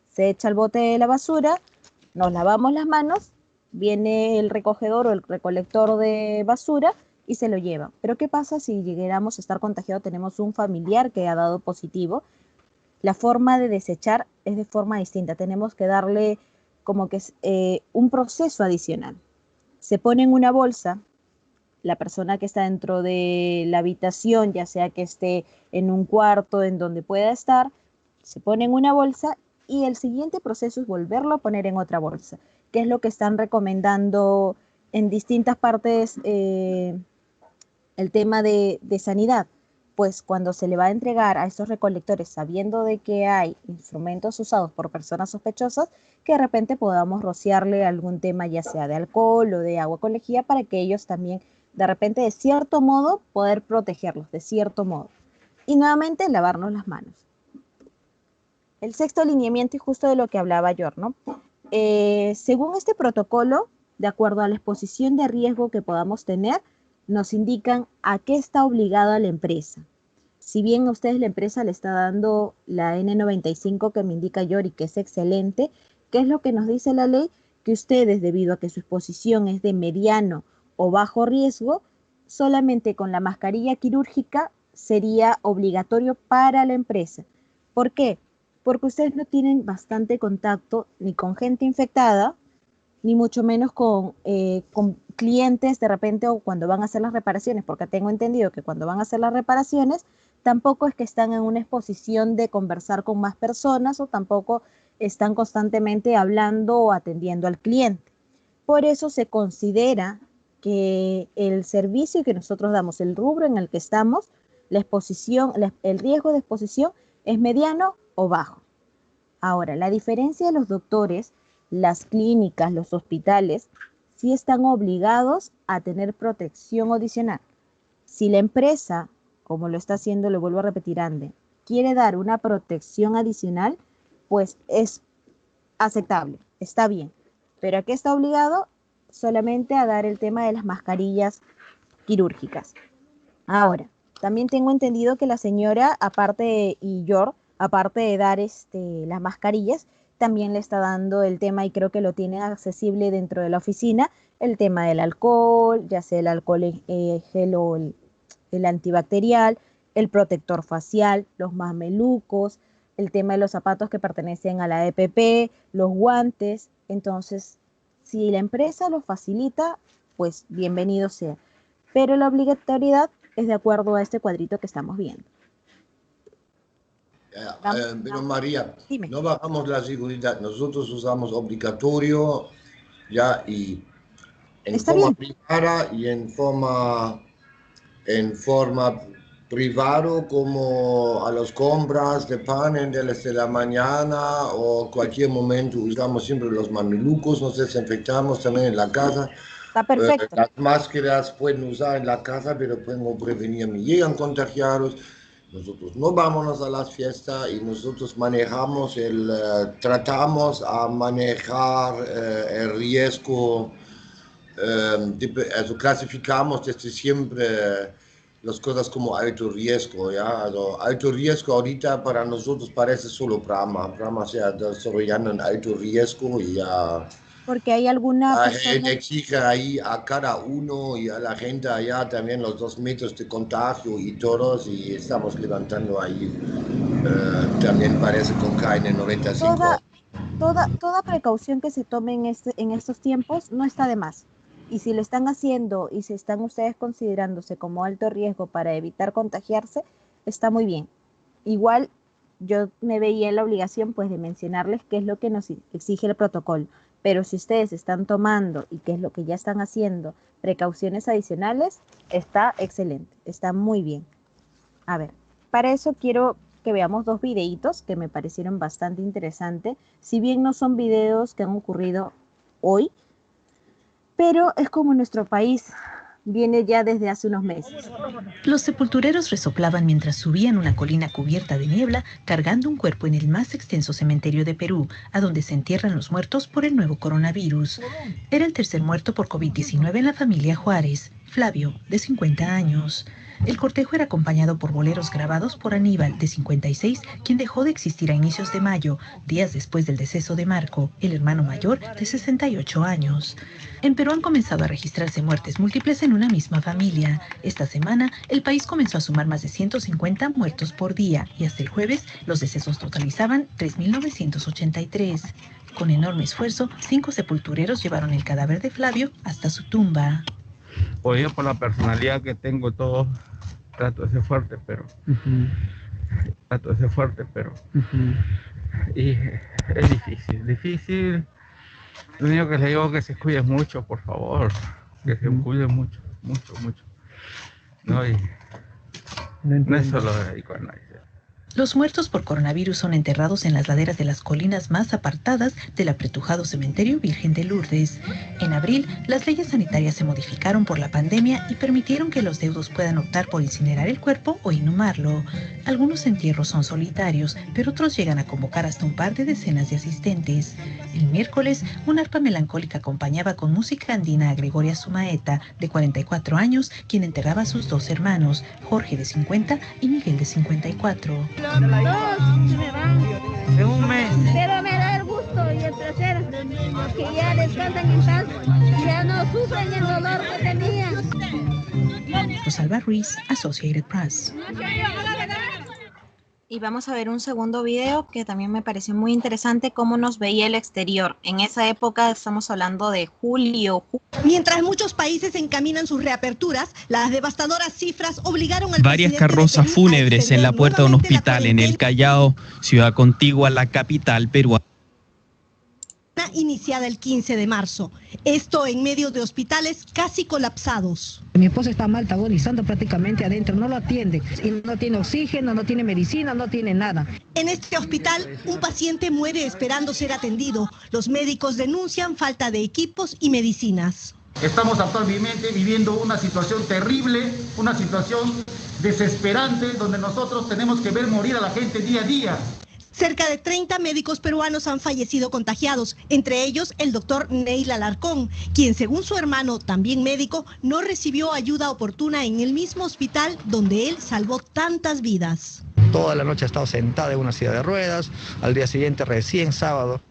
se echa al bote de la basura, nos lavamos las manos, viene el recogedor o el recolector de basura y se lo lleva. Pero ¿qué pasa si llegáramos a estar contagiados? Tenemos un familiar que ha dado positivo. La forma de desechar es de forma distinta. Tenemos que darle como que un proceso adicional. Se pone en una bolsa, la persona que está dentro de la habitación, ya sea que esté en un cuarto, en donde pueda estar, se pone en una bolsa y el siguiente proceso es volverlo a poner en otra bolsa, que es lo que están recomendando en distintas partes el tema de sanidad. Pues cuando se le va a entregar a estos recolectores, sabiendo de que hay instrumentos usados por personas sospechosas, que de repente podamos rociarle algún tema, ya sea de alcohol o de agua con lejía, para que ellos también, de repente, de cierto modo, poder protegerlos, de cierto modo. Y nuevamente, lavarnos las manos. El sexto lineamiento y justo de lo que hablaba yo, ¿no? Según este protocolo, de acuerdo a la exposición de riesgo que podamos tener, nos indican a qué está obligada la empresa. Si bien a ustedes la empresa le está dando la N95 que me indica Yori, que es excelente, ¿qué es lo que nos dice la ley? Que ustedes, debido a que su exposición es de mediano o bajo riesgo, solamente con la mascarilla quirúrgica sería obligatorio para la empresa. ¿Por qué? Porque ustedes no tienen bastante contacto ni con gente infectada, ni mucho menos con clientes de repente o cuando van a hacer las reparaciones, porque tengo entendido que cuando van a hacer las reparaciones, tampoco es que están en una exposición de conversar con más personas o tampoco están constantemente hablando o atendiendo al cliente. Por eso se considera que el servicio que nosotros damos, el rubro en el que estamos, la exposición, el riesgo de exposición es mediano o bajo. Ahora, la diferencia de los doctores, las clínicas, los hospitales, sí están obligados a tener protección adicional. Si la empresa, como lo está haciendo, le vuelvo a repetir, Ande, quiere dar una protección adicional, pues es aceptable, está bien. Pero ¿a qué está obligado? Solamente a dar el tema de las mascarillas quirúrgicas. Ahora, también tengo entendido que la señora, aparte de dar las mascarillas, también le está dando el tema, y creo que lo tiene accesible dentro de la oficina, el tema del alcohol, ya sea el alcohol gel o el antibacterial, el protector facial, los mamelucos, el tema de los zapatos que pertenecen a la EPP, los guantes. Entonces, si la empresa lo facilita, pues bienvenido sea. Pero la obligatoriedad es de acuerdo a este cuadrito que estamos viendo. Pero María, Dime. no bajamos la seguridad, nosotros usamos obligatorio ya y en Está forma bien. privada y en forma privado, como a las compras de pan desde la mañana o cualquier momento usamos siempre los mamelucos, nos desinfectamos también en la casa. Está perfecto. Las máscaras pueden usar en la casa, pero pueden prevenir, me llegan contagiados. Nosotros no vamos a las fiestas y nosotros tratamos a manejar el riesgo, clasificamos desde siempre las cosas como alto riesgo, ¿ya? Also, alto riesgo ahorita para nosotros parece solo Brahma. Brahma se está desarrollando en alto riesgo y ya... Porque hay alguna La persona... gente exige ahí a cada uno y a la gente allá también los 2 metros de contagio y todos, y estamos levantando ahí, también parece con KN95. Toda precaución que se tome en estos tiempos no está de más. Y si lo están haciendo y si están ustedes considerándose como alto riesgo para evitar contagiarse, está muy bien. Igual yo me veía en la obligación pues de mencionarles qué es lo que nos exige el protocolo. Pero si ustedes están tomando y qué es lo que ya están haciendo, precauciones adicionales, está excelente, está muy bien. A ver, para eso quiero que veamos 2 videitos que me parecieron bastante interesantes. Si bien no son videos que han ocurrido hoy, pero es como nuestro país viene ya desde hace unos meses. Los sepultureros resoplaban mientras subían una colina cubierta de niebla, cargando un cuerpo en el más extenso cementerio de Perú, a donde se entierran los muertos por el nuevo coronavirus. Era el tercer muerto por COVID-19 en la familia Juárez, Flavio, de 50 años. El cortejo era acompañado por boleros grabados por Aníbal, de 56, quien dejó de existir a inicios de mayo, días después del deceso de Marco, el hermano mayor, de 68 años. En Perú han comenzado a registrarse muertes múltiples en una misma familia. Esta semana, el país comenzó a sumar más de 150 muertos por día y hasta el jueves los decesos totalizaban 3.983. Con enorme esfuerzo, 5 sepultureros llevaron el cadáver de Flavio hasta su tumba. Pues yo por la personalidad que tengo todo, trato de ser fuerte, pero... Y es difícil. Lo único que le digo es que se cuide mucho, por favor. Que se cuide mucho. No, y no es solo dedico a nadie. Los muertos por coronavirus son enterrados en las laderas de las colinas más apartadas del apretujado cementerio Virgen de Lourdes. En abril, las leyes sanitarias se modificaron por la pandemia y permitieron que los deudos puedan optar por incinerar el cuerpo o inhumarlo. Algunos entierros son solitarios, pero otros llegan a convocar hasta un par de decenas de asistentes. El miércoles, una arpa melancólica acompañaba con música andina a Gregoria Sumaeta, de 44 años, quien enterraba a sus dos hermanos, Jorge de 50 y Miguel de 54. Los dos me van En un mes. pero me da el gusto y el placer que ya descansan en paz, ya no sufren el dolor que tenían. Rosalba Ruiz, Associated Press. Y vamos a ver un segundo video que también me pareció muy interesante, cómo nos veía el exterior. En esa época estamos hablando de julio. Mientras muchos países encaminan sus reaperturas, las devastadoras cifras obligaron al varias carrozas fúnebres en la puerta de un hospital en el Callao, ciudad contigua a la capital peruana. Iniciada el 15 de marzo. Esto en medio de hospitales casi colapsados. Mi esposa está mal, está agonizando prácticamente adentro, no lo atienden. Y no tiene oxígeno, no tiene medicina, no tiene nada. En este hospital, un paciente muere esperando ser atendido. Los médicos denuncian falta de equipos y medicinas. Estamos actualmente viviendo una situación terrible, una situación desesperante, donde nosotros tenemos que ver morir a la gente día a día. Cerca de 30 médicos peruanos han fallecido contagiados, entre ellos el doctor Neil Alarcón, quien según su hermano, también médico, no recibió ayuda oportuna en el mismo hospital donde él salvó tantas vidas. Toda la noche ha estado sentada en una silla de ruedas, al día siguiente recién sábado,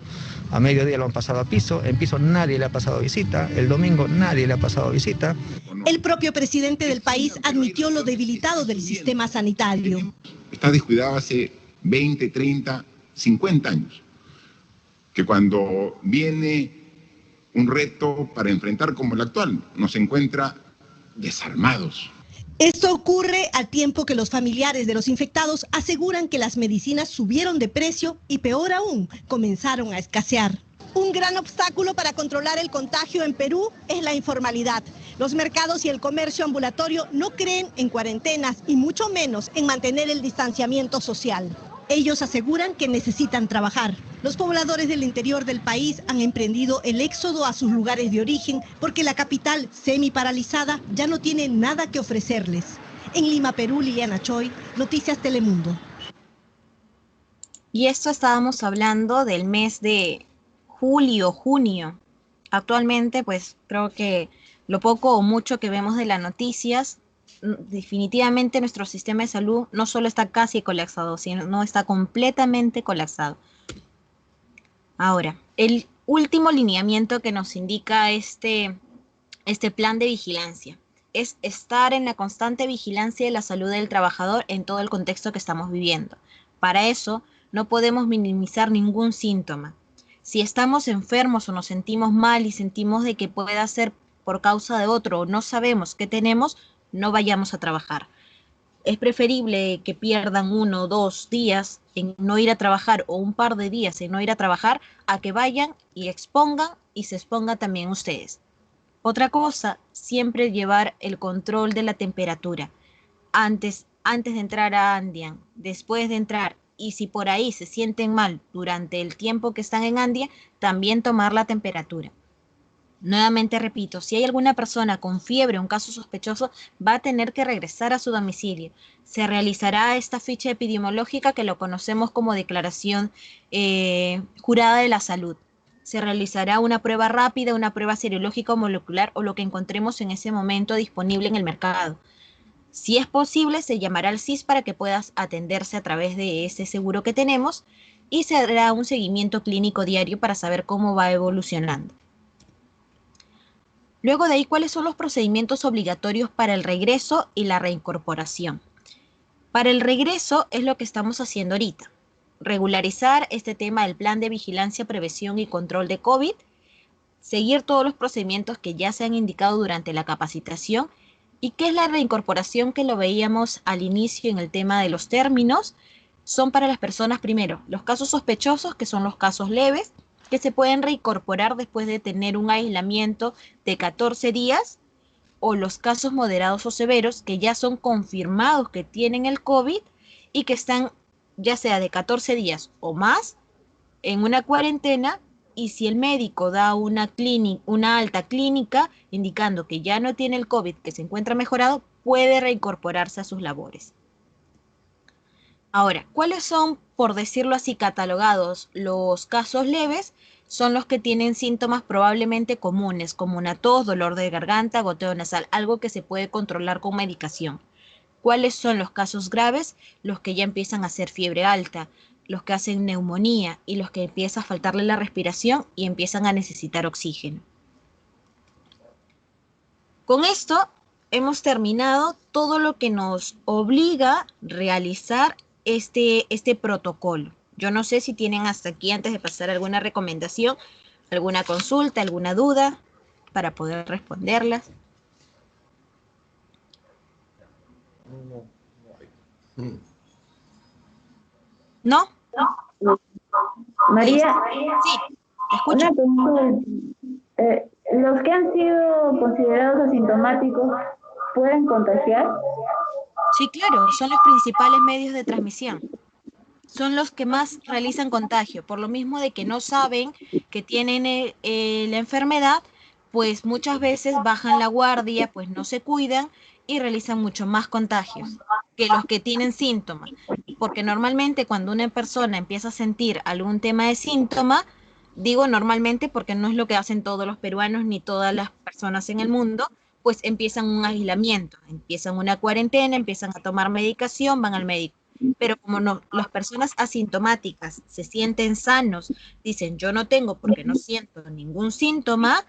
a mediodía lo han pasado a piso, en piso nadie le ha pasado visita, el domingo nadie le ha pasado visita. El propio presidente del país admitió lo debilitado del sistema sanitario. Está descuidado hace 20, 30, 50 años, que cuando viene un reto para enfrentar como el actual, nos encuentra desarmados. Esto ocurre al tiempo que los familiares de los infectados aseguran que las medicinas subieron de precio y peor aún, comenzaron a escasear. Un gran obstáculo para controlar el contagio en Perú es la informalidad. Los mercados y el comercio ambulatorio no creen en cuarentenas y mucho menos en mantener el distanciamiento social. Ellos aseguran que necesitan trabajar. Los pobladores del interior del país han emprendido el éxodo a sus lugares de origen porque la capital, semi-paralizada, ya no tiene nada que ofrecerles. En Lima, Perú, Liliana Choi, Noticias Telemundo. Y esto estábamos hablando del mes de julio, junio. Actualmente, pues creo que lo poco o mucho que vemos de las noticias, definitivamente nuestro sistema de salud no solo está casi colapsado, sino está completamente colapsado. Ahora, el último lineamiento que nos indica este plan de vigilancia es estar en la constante vigilancia de la salud del trabajador en todo el contexto que estamos viviendo. Para eso, no podemos minimizar ningún síntoma. Si estamos enfermos o nos sentimos mal y sentimos de que pueda ser por causa de otro o no sabemos qué tenemos, no vayamos a trabajar. Es preferible que pierdan 1 o 2 días en no ir a trabajar o un par de días en no ir a trabajar a que vayan y expongan y se expongan también ustedes. Otra cosa, siempre llevar el control de la temperatura. Antes de entrar a Andian, después de entrar, y si por ahí se sienten mal durante el tiempo que están en Andian, también tomar la temperatura. Nuevamente repito, si hay alguna persona con fiebre o un caso sospechoso, va a tener que regresar a su domicilio. Se realizará esta ficha epidemiológica que lo conocemos como declaración jurada de la salud. Se realizará una prueba rápida, una prueba serológica o molecular o lo que encontremos en ese momento disponible en el mercado. Si es posible, se llamará al SIS para que puedas atenderse a través de ese seguro que tenemos y se hará un seguimiento clínico diario para saber cómo va evolucionando. Luego de ahí, ¿cuáles son los procedimientos obligatorios para el regreso y la reincorporación? Para el regreso es lo que estamos haciendo ahorita. Regularizar este tema del plan de vigilancia, prevención y control de COVID, seguir todos los procedimientos que ya se han indicado durante la capacitación. ¿Y qué es la reincorporación? Que lo veíamos al inicio en el tema de los términos. Son para las personas, primero, los casos sospechosos, que son los casos leves, que se pueden reincorporar después de tener un aislamiento de 14 días, o los casos moderados o severos, que ya son confirmados que tienen el COVID y que están ya sea de 14 días o más, en una cuarentena, y si el médico da una alta clínica indicando que ya no tiene el COVID, que se encuentra mejorado, puede reincorporarse a sus labores. Ahora, ¿cuáles son, por decirlo así, catalogados los casos leves? Son los que tienen síntomas probablemente comunes, como una tos, dolor de garganta, goteo nasal, algo que se puede controlar con medicación. ¿Cuáles son los casos graves? Los que ya empiezan a hacer fiebre alta, los que hacen neumonía y los que empieza a faltarle la respiración y empiezan a necesitar oxígeno. Con esto hemos terminado todo lo que nos obliga a realizar este protocolo. Yo no sé si tienen hasta aquí, antes de pasar, alguna recomendación, alguna consulta, alguna duda para poder responderlas. ¿No? María. Sí, escucho. Una consulta. ¿Los que han sido considerados asintomáticos pueden contagiar? Sí, claro, son los principales medios de transmisión. Son los que más realizan contagio, por lo mismo de que no saben que tienen la enfermedad, pues muchas veces bajan la guardia, pues no se cuidan y realizan mucho más contagios que los que tienen síntomas. Porque normalmente cuando una persona empieza a sentir algún tema de síntoma, digo normalmente porque no es lo que hacen todos los peruanos ni todas las personas en el mundo, pues empiezan un aislamiento, empiezan una cuarentena, empiezan a tomar medicación, van al médico. Pero como no, las personas asintomáticas se sienten sanos, dicen yo no tengo porque no siento ningún síntoma,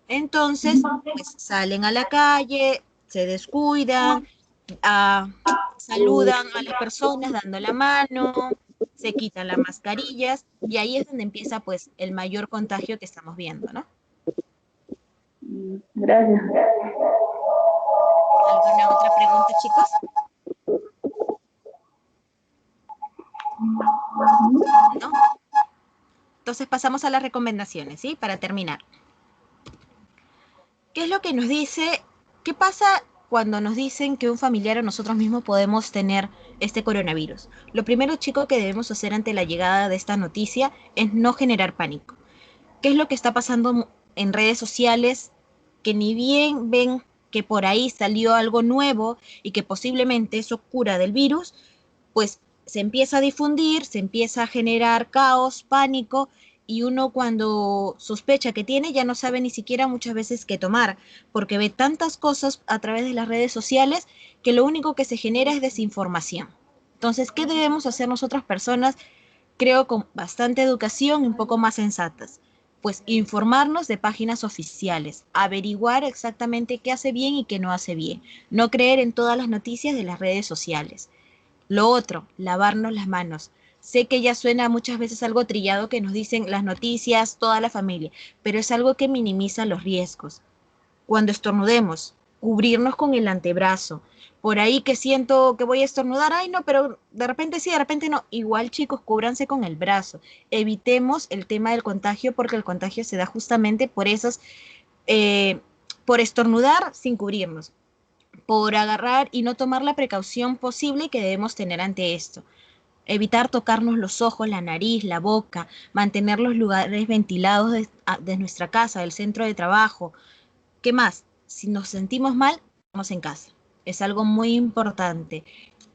entonces pues salen a la calle, se descuidan, saludan a las personas dando la mano, se quitan las mascarillas y ahí es donde empieza pues el mayor contagio que estamos viendo, ¿no? Gracias. ¿Alguna otra pregunta, chicos? ¿No? Entonces pasamos a las recomendaciones, ¿sí? Para terminar. ¿Qué es lo que nos dice? ¿Qué pasa cuando nos dicen que un familiar o nosotros mismos podemos tener este coronavirus? Lo primero, chicos, que debemos hacer ante la llegada de esta noticia es no generar pánico. ¿Qué es lo que está pasando en redes sociales? Que ni bien ven que por ahí salió algo nuevo y que posiblemente eso cura del virus, pues se empieza a difundir, se empieza a generar caos, pánico, y uno cuando sospecha que tiene ya no sabe ni siquiera muchas veces qué tomar, porque ve tantas cosas a través de las redes sociales que lo único que se genera es desinformación. Entonces, ¿qué debemos hacer nosotras personas? Creo con bastante educación y un poco más sensatas. Pues informarnos de páginas oficiales, averiguar exactamente qué hace bien y qué no hace bien, no creer en todas las noticias de las redes sociales. Lo otro, lavarnos las manos. Sé que ya suena muchas veces algo trillado que nos dicen las noticias, toda la familia, pero es algo que minimiza los riesgos. Cuando estornudemos, cubrirnos con el antebrazo. Por ahí que siento que voy a estornudar, ay no, pero de repente sí, de repente no. Igual, chicos, cúbranse con el brazo. Evitemos el tema del contagio porque el contagio se da justamente por esas, por estornudar sin cubrirnos, por agarrar y no tomar la precaución posible que debemos tener ante esto. Evitar tocarnos los ojos, la nariz, la boca, mantener los lugares ventilados de nuestra casa, del centro de trabajo. ¿Qué más? Si nos sentimos mal, estamos en casa. Es algo muy importante.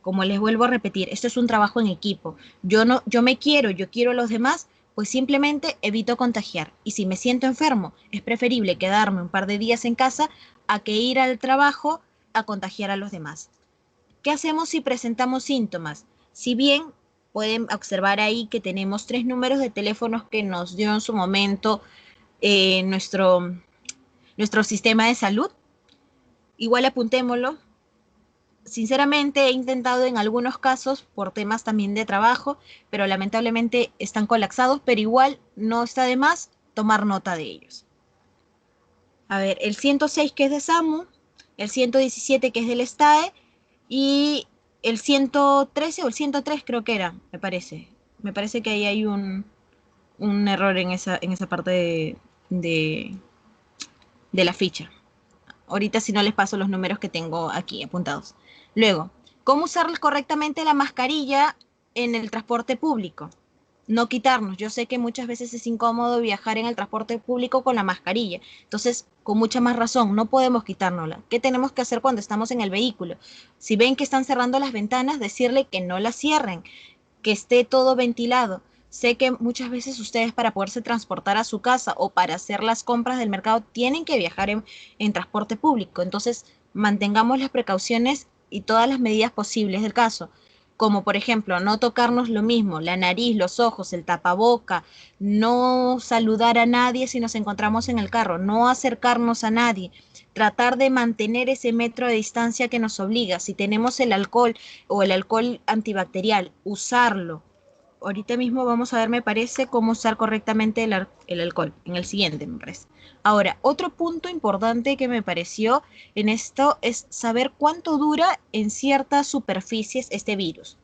Como les vuelvo a repetir, esto es un trabajo en equipo. Yo me quiero, yo quiero a los demás, pues simplemente evito contagiar. Y si me siento enfermo, es preferible quedarme un par de días en casa a que ir al trabajo a contagiar a los demás. ¿Qué hacemos si presentamos síntomas? Si bien pueden observar ahí que tenemos 3 números de teléfonos que nos dio en su momento nuestro sistema de salud, igual apuntémoslo. Sinceramente he intentado en algunos casos por temas también de trabajo, pero lamentablemente están colapsados, pero igual no está de más tomar nota de ellos. A ver, el 106 que es de SAMU, el 117 que es del STAE y el 113 o el 103 creo que era, me parece. Me parece que ahí hay un error en esa parte de la ficha. Ahorita si no les paso los números que tengo aquí apuntados. Luego, ¿cómo usar correctamente la mascarilla en el transporte público. No quitarnos. Yo sé que muchas veces es incómodo viajar en el transporte público con la mascarilla. Entonces, con mucha más razón, no podemos quitárnosla. ¿Qué tenemos que hacer cuando estamos en el vehículo? Si ven que están cerrando las ventanas, decirle que no las cierren, que esté todo ventilado. Sé que muchas veces ustedes para poderse transportar a su casa o para hacer las compras del mercado tienen que viajar en transporte público. Entonces, mantengamos las precauciones y todas las medidas posibles del caso, como por ejemplo no tocarnos lo mismo, la nariz, los ojos, el tapaboca, no saludar a nadie si nos encontramos en el carro, no acercarnos a nadie, tratar de mantener ese metro de distancia que nos obliga. Si tenemos el alcohol o el alcohol antibacterial, usarlo. Ahorita mismo vamos a ver, me parece, cómo usar correctamente el alcohol, en el siguiente, me parece. Ahora, otro punto importante que me pareció en esto es saber cuánto dura en ciertas superficies este virus.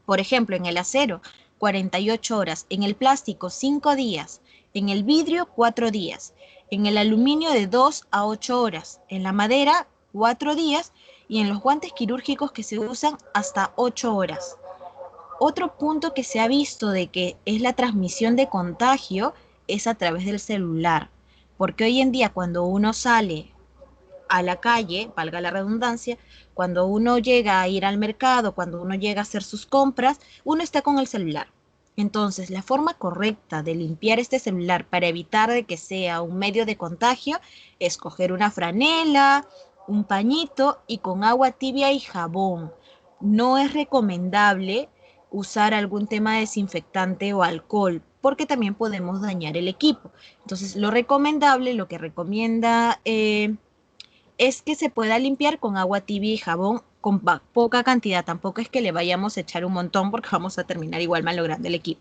Por ejemplo, en el acero, 48 horas, en el plástico, 5 días, en el vidrio, 4 días, en el aluminio de 2 a 8 horas, en la madera, 4 días y en los guantes quirúrgicos que se usan hasta 8 horas. Otro punto que se ha visto de que es la transmisión de contagio es a través del celular, porque hoy en día cuando uno sale a la calle, valga la redundancia, cuando uno llega a ir al mercado, cuando uno llega a hacer sus compras, uno está con el celular. Entonces, la forma correcta de limpiar este celular para evitar de que sea un medio de contagio es coger una franela, un pañito y con agua tibia y jabón. No es recomendable usar algún tema desinfectante o alcohol, porque también podemos dañar el equipo. Entonces, lo recomendable, lo que recomienda es que se pueda limpiar con agua tibia y jabón con poca cantidad. Tampoco es que le vayamos a echar un montón porque vamos a terminar igual malogrando el equipo.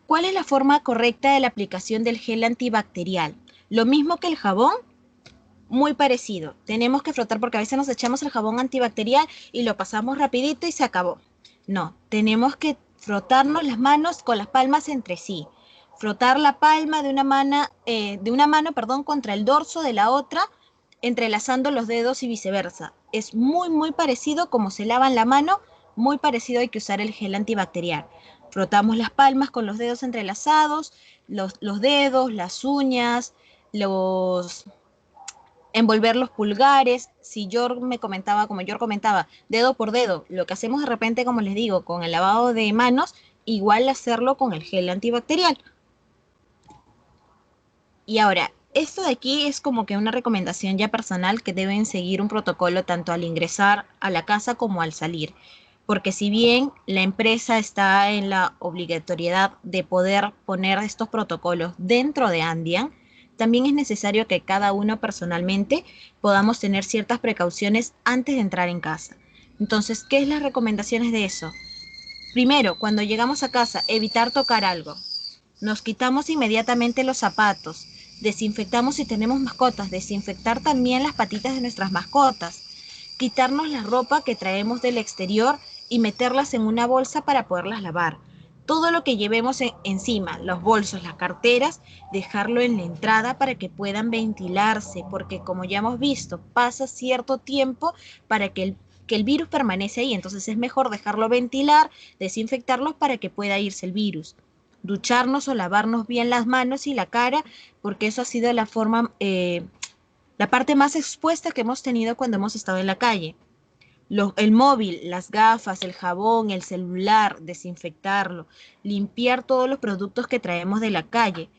¿Cuál es la forma correcta de la aplicación del gel antibacterial? Lo mismo que el jabón, muy parecido. Tenemos que frotar porque a veces nos echamos el jabón antibacterial y lo pasamos rapidito y se acabó. No, tenemos que frotarnos las manos con las palmas entre sí. Frotar la palma de una mano, contra el dorso de la otra, entrelazando los dedos y viceversa. Es muy parecido como se lavan la mano, muy parecido hay que usar el gel antibacterial. Frotamos las palmas con los dedos entrelazados, los dedos, las uñas, envolver los pulgares. Si yo comentaba, dedo por dedo, lo que hacemos de repente, como les digo, con el lavado de manos, igual hacerlo con el gel antibacterial. Y ahora, esto de aquí es como que una recomendación ya personal que deben seguir un protocolo tanto al ingresar a la casa como al salir. Porque si bien la empresa está en la obligatoriedad de poder poner estos protocolos dentro de Andean, también es necesario que cada uno personalmente podamos tener ciertas precauciones antes de entrar en casa. Entonces, ¿qué es las recomendaciones de eso? Primero, cuando llegamos a casa, evitar tocar algo. Nos quitamos inmediatamente los zapatos. Desinfectamos si tenemos mascotas. Desinfectar también las patitas de nuestras mascotas. Quitarnos la ropa que traemos del exterior y meterlas en una bolsa para poderlas lavar. Todo lo que llevemos encima, los bolsos, las carteras, dejarlo en la entrada para que puedan ventilarse, porque como ya hemos visto, pasa cierto tiempo para que el virus permanece ahí. Entonces es mejor dejarlo ventilar, desinfectarlos para que pueda irse el virus. Ducharnos o lavarnos bien las manos y la cara, porque eso ha sido la parte más expuesta que hemos tenido cuando hemos estado en la calle. El móvil, las gafas, el jabón, el celular, desinfectarlo, limpiar todos los productos que traemos de la calle,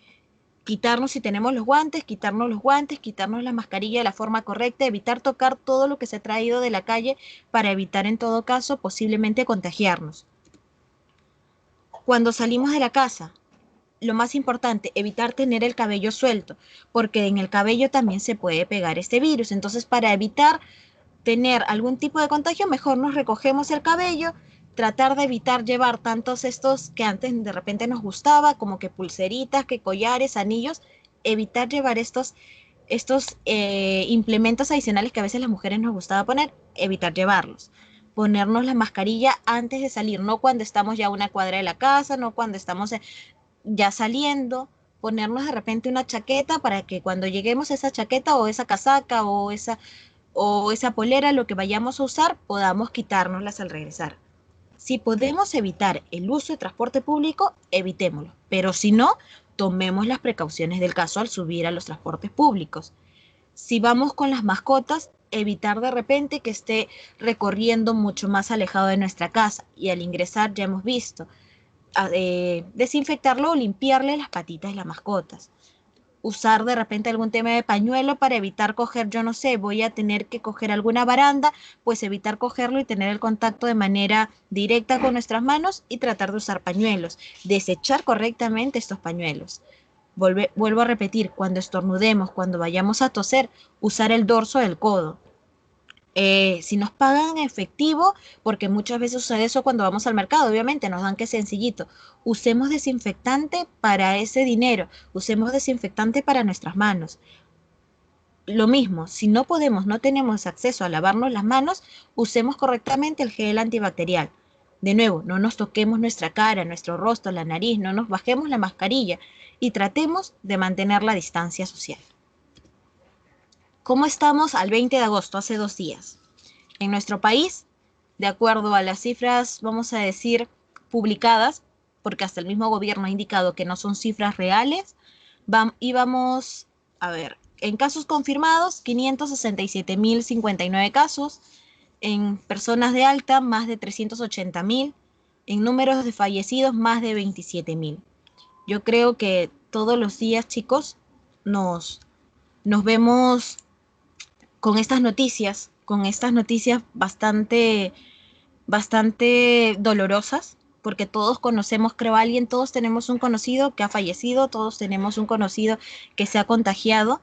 quitarnos si tenemos los guantes, quitarnos la mascarilla de la forma correcta, evitar tocar todo lo que se ha traído de la calle para evitar en todo caso posiblemente contagiarnos. Cuando salimos de la casa, lo más importante, evitar tener el cabello suelto, porque en el cabello también se puede pegar este virus. Entonces, para evitar tener algún tipo de contagio, mejor nos recogemos el cabello, tratar de evitar llevar tantos estos que antes de repente nos gustaba, como que pulseritas, que collares, anillos, evitar llevar estos implementos adicionales que a veces las mujeres nos gustaba poner, evitar llevarlos. Ponernos la mascarilla antes de salir, no cuando estamos ya a una cuadra de la casa, no cuando estamos ya saliendo, ponernos de repente una chaqueta para que cuando lleguemos a esa chaqueta o esa casaca o esa polera, lo que vayamos a usar, podamos quitárnoslas al regresar. Si podemos evitar el uso de transporte público, evitémoslo. Pero si no, tomemos las precauciones del caso al subir a los transportes públicos. Si vamos con las mascotas, evitar de repente que esté recorriendo mucho más alejado de nuestra casa. Y al ingresar, ya hemos visto, desinfectarlo o limpiarle las patitas de las mascotas. Usar de repente algún tema de pañuelo para evitar coger, yo no sé, voy a tener que coger alguna baranda, pues evitar cogerlo y tener el contacto de manera directa con nuestras manos y tratar de usar pañuelos. Desechar correctamente estos pañuelos. Vuelvo a repetir, cuando estornudemos, cuando vayamos a toser, usar el dorso del codo. Si nos pagan en efectivo, porque muchas veces sucede eso cuando vamos al mercado, obviamente nos dan que sencillito, usemos desinfectante para ese dinero, usemos desinfectante para nuestras manos. Lo mismo, si no tenemos acceso a lavarnos las manos, usemos correctamente el gel antibacterial. De nuevo, no nos toquemos nuestra cara, nuestro rostro, la nariz, no nos bajemos la mascarilla y tratemos de mantener la distancia social. ¿Cómo estamos al 20 de agosto, hace 2 días? En nuestro país, de acuerdo a las cifras, vamos a decir, publicadas, porque hasta el mismo gobierno ha indicado que no son cifras reales, vamos a ver, en casos confirmados, 567.059 casos, en personas de alta, más de 380.000, en números de fallecidos, más de 27.000. Yo creo que todos los días, chicos, nos vemos con estas noticias bastante dolorosas, porque todos conocemos, creo, a alguien, todos tenemos un conocido que ha fallecido, todos tenemos un conocido que se ha contagiado,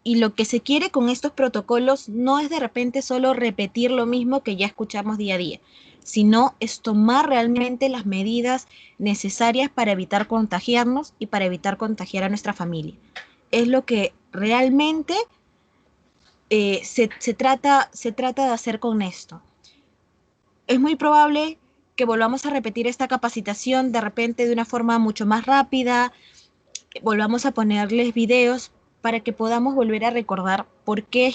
y lo que se quiere con estos protocolos no es de repente solo repetir lo mismo que ya escuchamos día a día, sino es tomar realmente las medidas necesarias para evitar contagiarnos y para evitar contagiar a nuestra familia. Es lo que realmente se trata de hacer con esto. Es muy probable que volvamos a repetir esta capacitación de repente de una forma mucho más rápida, volvamos a ponerles videos para que podamos volver a recordar por qué es